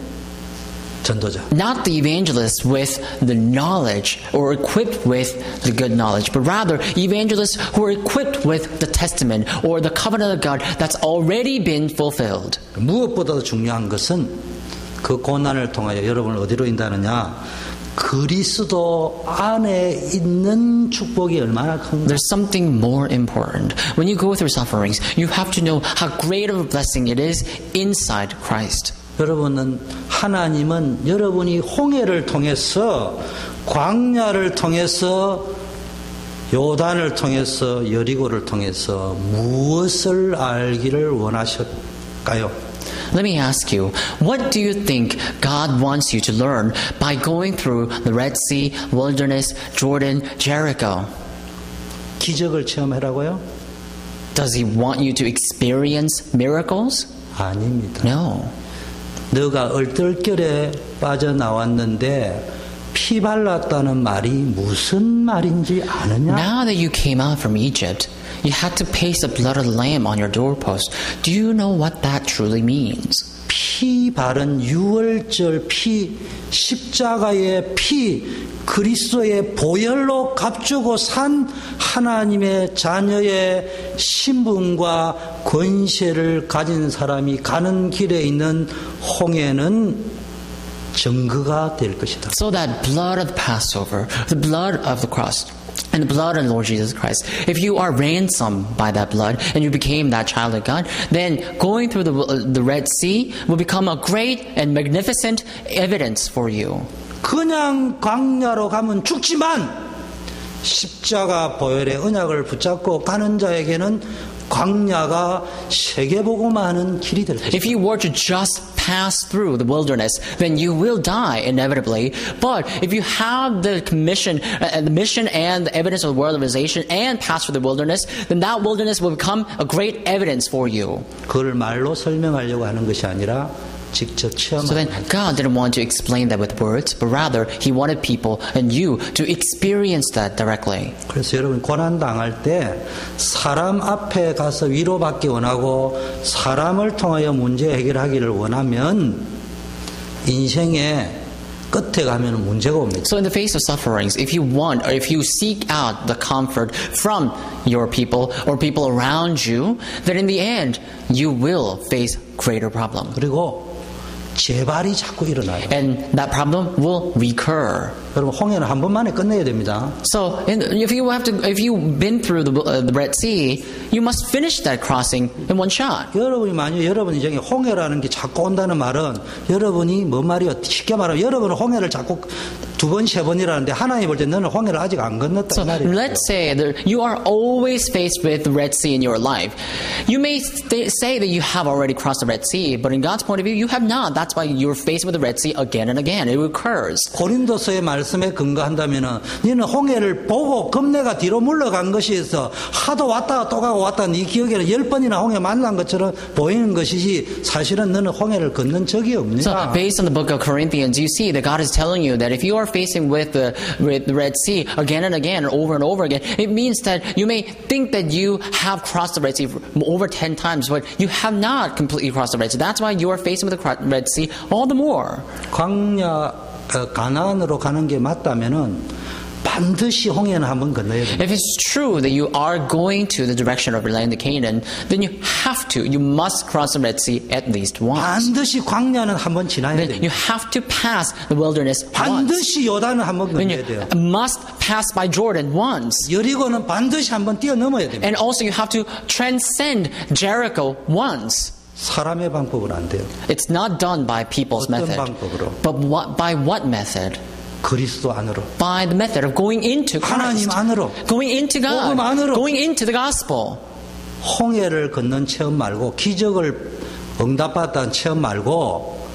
전도자. Not the evangelists with the knowledge or equipped with the good knowledge, but rather evangelists who are equipped with the testament or the covenant of God that's already been fulfilled. 무엇보다도 중요한 것은 그 고난을 통하여 여러분을 어디로 인도하느냐? 그리스도 안에 있는 축복이 얼마나 큰가? There's something more important. When you go through sufferings, you have to know how great of a blessing it is inside Christ. 하나님은 여러분이 홍해를 통해서 광야를 통해서 요단을 통해서 여리고를 통해서 무엇을 알기를 원하실까요? Let me ask you, what do you think God wants you to learn by going through the Red Sea, wilderness, Jordan, Jericho? 기적을 체험하라고요? Does He want you to experience miracles? 아닙니다. No. 너가 얼떨결에 빠져나왔는데 피 발랐다는 말이 무슨 말인지 아느냐? Now that you came out from Egypt, you had to paste the blood of the lamb on your doorpost. Do you know what that truly means? 피 바른 유월절 피, 십자가의 피, 그리스도의 보혈로 값주고 산 하나님의 자녀의 신분과 권세를 가진 사람이 가는 길에 있는 홍해는 증거가 될 것이다. So that blood of the Passover, the blood of the cross, and the blood of the Lord Jesus Christ, if you are ransomed by that blood and you became that child of God, then going through the Red Sea will become a great and magnificent evidence for you. 그냥 광야로 가면 죽지만 십자가 보혈의 언약을 붙잡고 가는 자에게는 광야가 세계복음화하는 길이 될 것이다. If you were to just pass through the wilderness, then you will die inevitably. But if you have the mission and the evidence of the world organization and pass through the wilderness, then that wilderness will become a great evidence for you. 그걸 말로 설명하려고 하는 것이 아니라 직접 체험하는. So then God didn't want to explain that with words, but rather He wanted people and you to experience that directly. 그래서 여러분 고난 당할 때 사람 앞에 가서 위로받기 원하고 사람을 통하여 문제 해결하기를 원하면 인생의 끝에 가면 문제가 옵니다. So in the face of sufferings, if you want or if you seek out the comfort from your people or people around you, then in the end you will face greater problems. 그리고 재발이 자꾸 일어나요. And that problem will recur. 여러분 홍해는 한 번만에 끝내야 됩니다. So if you've been through the Red Sea, you must finish that crossing in one shot. 여러분이 만약 여러분 인생에 홍해라는 게 자꾸 온다는 말은 여러분이 뭔 말이요? 쉽게 말하면 여러분은 홍해를 자꾸 두 번, 세 번이라는데 하나님 볼 때 너는 홍해를 아직 안 건넜다. So let's say that you are always faced with the Red Sea in your life. You may say that you have already crossed the Red Sea, but in God's point of view, you have not. That's why you're faced with the Red Sea again and again. It recurs. 고린도서의 말씀에 근거한다면은 너는 홍해를 보고 겁내가 뒤로 물러간 것이 있어 하도 왔다가 또 가고 왔다 네 기억에는 10번이나 홍해 만난 것처럼 보이는 것이지 사실은 너는 홍해를 건넌 적이 없느냐. So based on the book of Corinthians, you see that God is telling you that if you are facing with the Red Sea again and again and over again, it means that you may think that you have crossed the Red Sea over 10 times, but you have not completely crossed the Red Sea. That's why you are facing with the Red Sea all the more. 광야 가나안으로 가는 게 맞다면은 반드시 홍해는 한번 건너야 됩니다. If it's true that you are going to the direction of land of Canaan, then you must cross the Red Sea at least once. 반드시 광야는 한번 지나야 Then 됩니다. you have to pass the wilderness once. 반드시 요단은 한번 Then 건너야 you 돼요. must pass by Jordan once. 여리고는 반드시 한번 뛰어넘어야 됩니다. And also you have to transcend Jericho once. 사람의 방법은 안 돼요. It's not done by people's 어떤 method. 방법으로? But by what method? 그리스도 안으로. By the method of going into 하나님 Christ. 안으로. Going into God. 복음 안으로. Going into the gospel. 홍해를 건넌 체험 말고 기적을 응답받았다는 체험 말고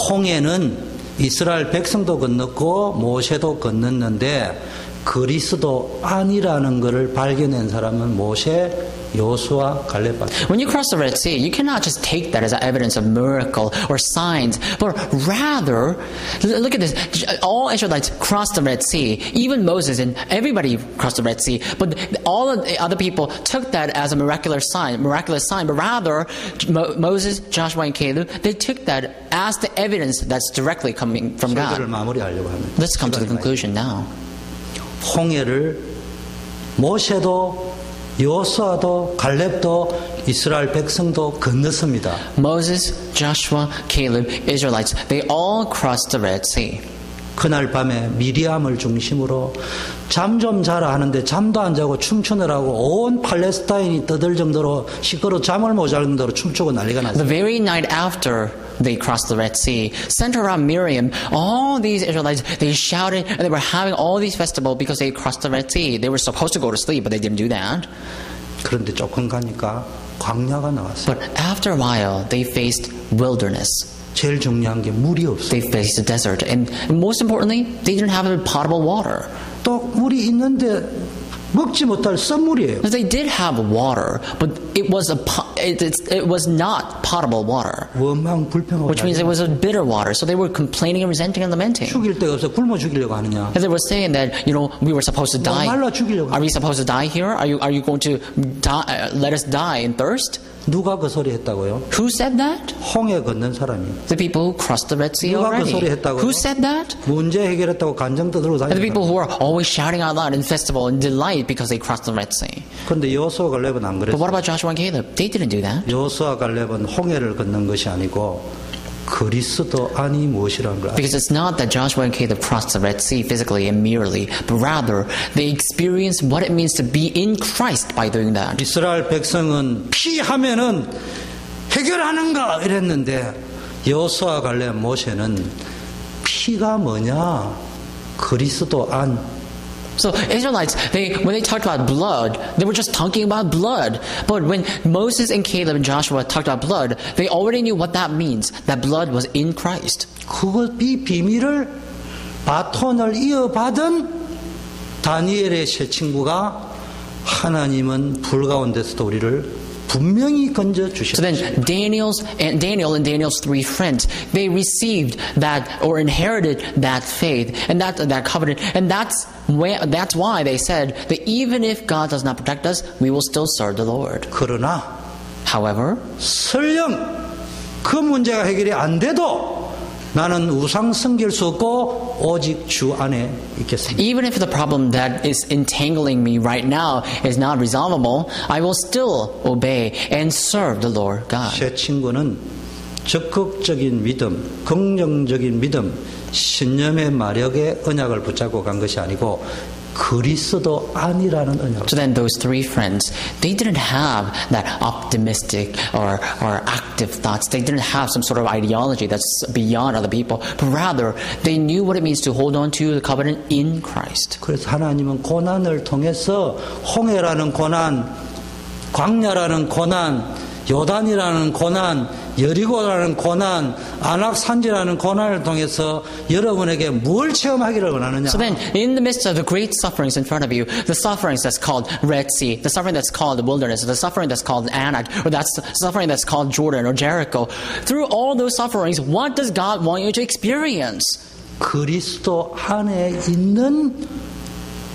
홍해는 이스라엘 백성도 건넜고 모세도 건넜는데 그리스도 아니라는 것을 발견한 사람은 모세, 여호수아, 갈렙밖에. When you cross the Red Sea, you cannot just take that as evidence of miracle or signs, but rather, look at this. All Israelites crossed the Red Sea. Even Moses and everybody crossed the Red Sea. But all of the other people took that as a miraculous sign. But rather, Moses, Joshua, and Caleb, they took that as the evidence that's directly coming from 설교를 God. 마무리하려고 합니다. Let's come to the conclusion now. 홍해를 모세도 여호수아도 갈렙도 이스라엘 백성도 건넜습니다. Moses, Joshua, Caleb, Israelites, they all crossed the Red Sea. 그날 밤에 미리암을 중심으로 잠 좀 자라 하는데 잠도 안 자고 춤추느라고 온 팔레스타인이 떠들 정도로 시끄러 잠을 못 잘 정도로 춤추고 난리가 났어요. The very night after they crossed the Red Sea, centered around Miriam, all these Israelites, they shouted and they were having all these festivals because they crossed the Red Sea. They were supposed to go to sleep, but they didn't do that. 그런데 조금 가니까 광야가 나왔어요. But after a while, they faced wilderness. 제일 중요한 게 물이 없어요. They faced the desert. And most importantly, they didn't have potable water. 또 물이 있는데 먹지 못할 썬물이에요. They did have water, but it was not potable water. 원망 불평하고 Which means it was a bitter water. So they were complaining and resenting and lamenting. 죽일 데가 없어 굶어 죽이려고 하느냐. And they were saying that, we were supposed to die. 말라 죽이려고. Are we supposed to die here? Are you going to die, let us die in thirst? 누가 그 소리 했다고요? Who said that? 홍해 건넌 사람이. The people who crossed the Red Sea 누가 그 already. 소리 했다고요? Who said that? 문제 해결했다고 간증 떠들고 And the 다니는 people who are always shouting out loud in festival and delight because they crossed the Red Sea. 그런데 여호수아 갈렙은 안 But what 그랬어요. about Joshua and Caleb? They didn't do that. 여호수아 갈렙은 홍해를 건넌 것이 아니고 그리스도 아니 무엇이라는 걸 Because it's not that Joshua and Caleb crossed the Red Sea physically and merely, but rather they experienced what it means to be in Christ by doing that. 이스라엘 백성은 피하면은 해결하는가 이랬는데 여호수아 갈렙 모세는 피가 뭐냐 그리스도 안. So Israelites, when they talked about blood, they were just talking about blood. But when Moses and Caleb and Joshua talked about blood, they already knew what that means. That blood was in Christ. 이 비밀을 바톤을 이어받은 다니엘의 세 친구가 하나님은 불 가운데서도 우리를 분명히 건져 So 주셨죠. then Daniel and Daniel's three friends, they received that or inherited that faith and that covenant. And that's why they said that even if God does not protect us, we will still serve the Lord. 그러나 However, 설령 그 문제가 해결이 안 돼도 나는 우상 섬길 수 없고 오직 주 안에 있겠습니다. even if the problem that is entangling me right now is not resolvable, I will still obey and serve the Lord God. 제 친구는 적극적인 믿음, 긍정적인 믿음, 신념의 마력의 언약을 붙잡고 간 것이 아니고 그리스도 아니라는 언약. So then those three friends, they didn't have that optimistic or active thoughts. They didn't have some sort of ideology that's beyond other people. But rather, they knew what it means to hold on to the covenant in Christ. 그래서 하나님은 고난을 통해서 홍해라는 고난, 광야라는 고난, 요단이라는 고난, 여리고라는 고난, 안악산지라는 고난을 통해서 여러분에게 뭘 체험하기를 원하느냐? So then, in the midst of the great sufferings in front of you, the sufferings that's called Red Sea, the suffering that's called the wilderness, the suffering that's called Anak, or that's the suffering that's called Jordan or Jericho, through all those sufferings, what does God want you to experience? 그리스도 안에 있는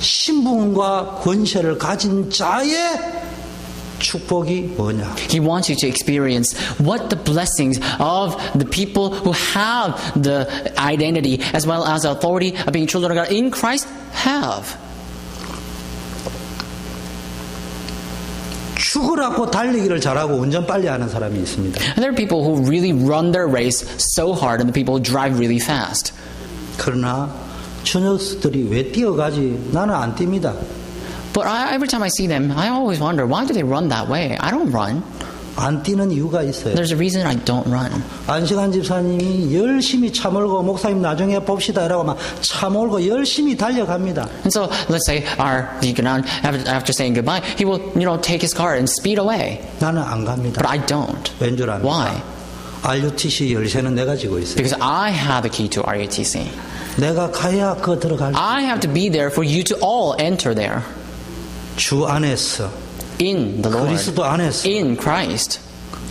신분과 권세를 가진 자의 축복이 뭐냐? He wants you to experience what the blessings of the people who have the identity as well as the authority of being children of God in Christ have. 죽으라고 달리기를 잘하고 운전 빨리 하는 사람이 있습니다. And there are people who really run their race so hard and the people who drive really fast. 그러나 저 녀석들이 왜 뛰어가지? 나는 안 뜁니다. But every time I see them, I always wonder, why do they run that way? I don't run. 안 뛰는 이유가 있어요. There's a reason I don't run. 안시간 집사님이 열심히 차 몰고 목사님 나중에 봅시다 이라고 막 차 몰고 열심히 달려갑니다. And so, let's say our deacon, after saying goodbye, he will, take his car and speed away. 나는 안 갑니다. But I don't. 왠 줄 압니까? Why? RUTC 열쇠는 내가 지고 있어요. Because I have the key to RUTC. 내가 가야 그 들어갈 I have to be there for you to all enter there. 주 안에서 In the Lord. 그리스도 안에서 In Christ.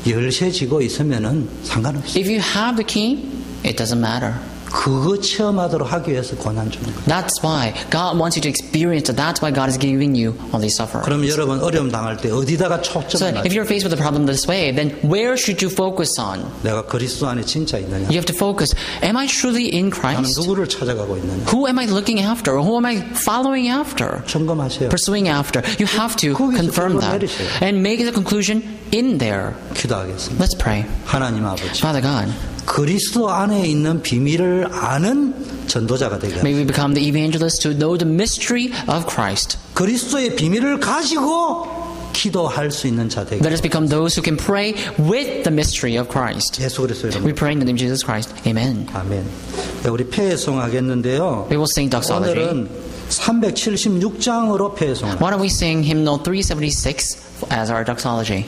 열쇠 지고 있으면은 상관없어요. If you have the key, it doesn't matter. 그거 체험하도록 하기 위해서 고난 주는 거예요. That's why God wants you to experience it. That's why God is giving you all these sufferings. 그럼 여러분 어려움 당할 때 어디다가 So 초점을 if 맞춰? you're faced with a problem this way, then where should you focus on? 내가 그리스도 안에 진짜 있느냐? You have to focus. Am I truly in 나는 Christ? 누구를 찾아가고 있느냐? Who am I looking after? Who am I following after? 점검하세요. Pursuing after. You have to 거기서 confirm that. 내리세요. And make the conclusion in there. 기도하겠습니다. Let's pray. 하나님 아버지, Father God, 그리스도 안에 있는 비밀을 아는 전도자가 되게 may 하소서. we become the evangelists to know the mystery of Christ. 그리스도의 비밀을 가지고 기도할 수 있는 자 되게. Let us become those who can pray with the mystery of Christ. 예수 그리스도 We 이름으로. pray in the name of Jesus Christ. Amen. 아멘. 네, 우리 폐송 하겠는데요. We will sing doxology. 오늘은 376장으로 폐송을. Why don't we sing hymnal 376 as our doxology?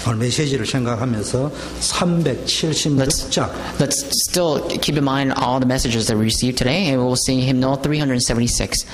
오늘 메시지를 생각하면서 376장. Let's still keep in mind all the messages that we received today, and we will sing hymnal 376.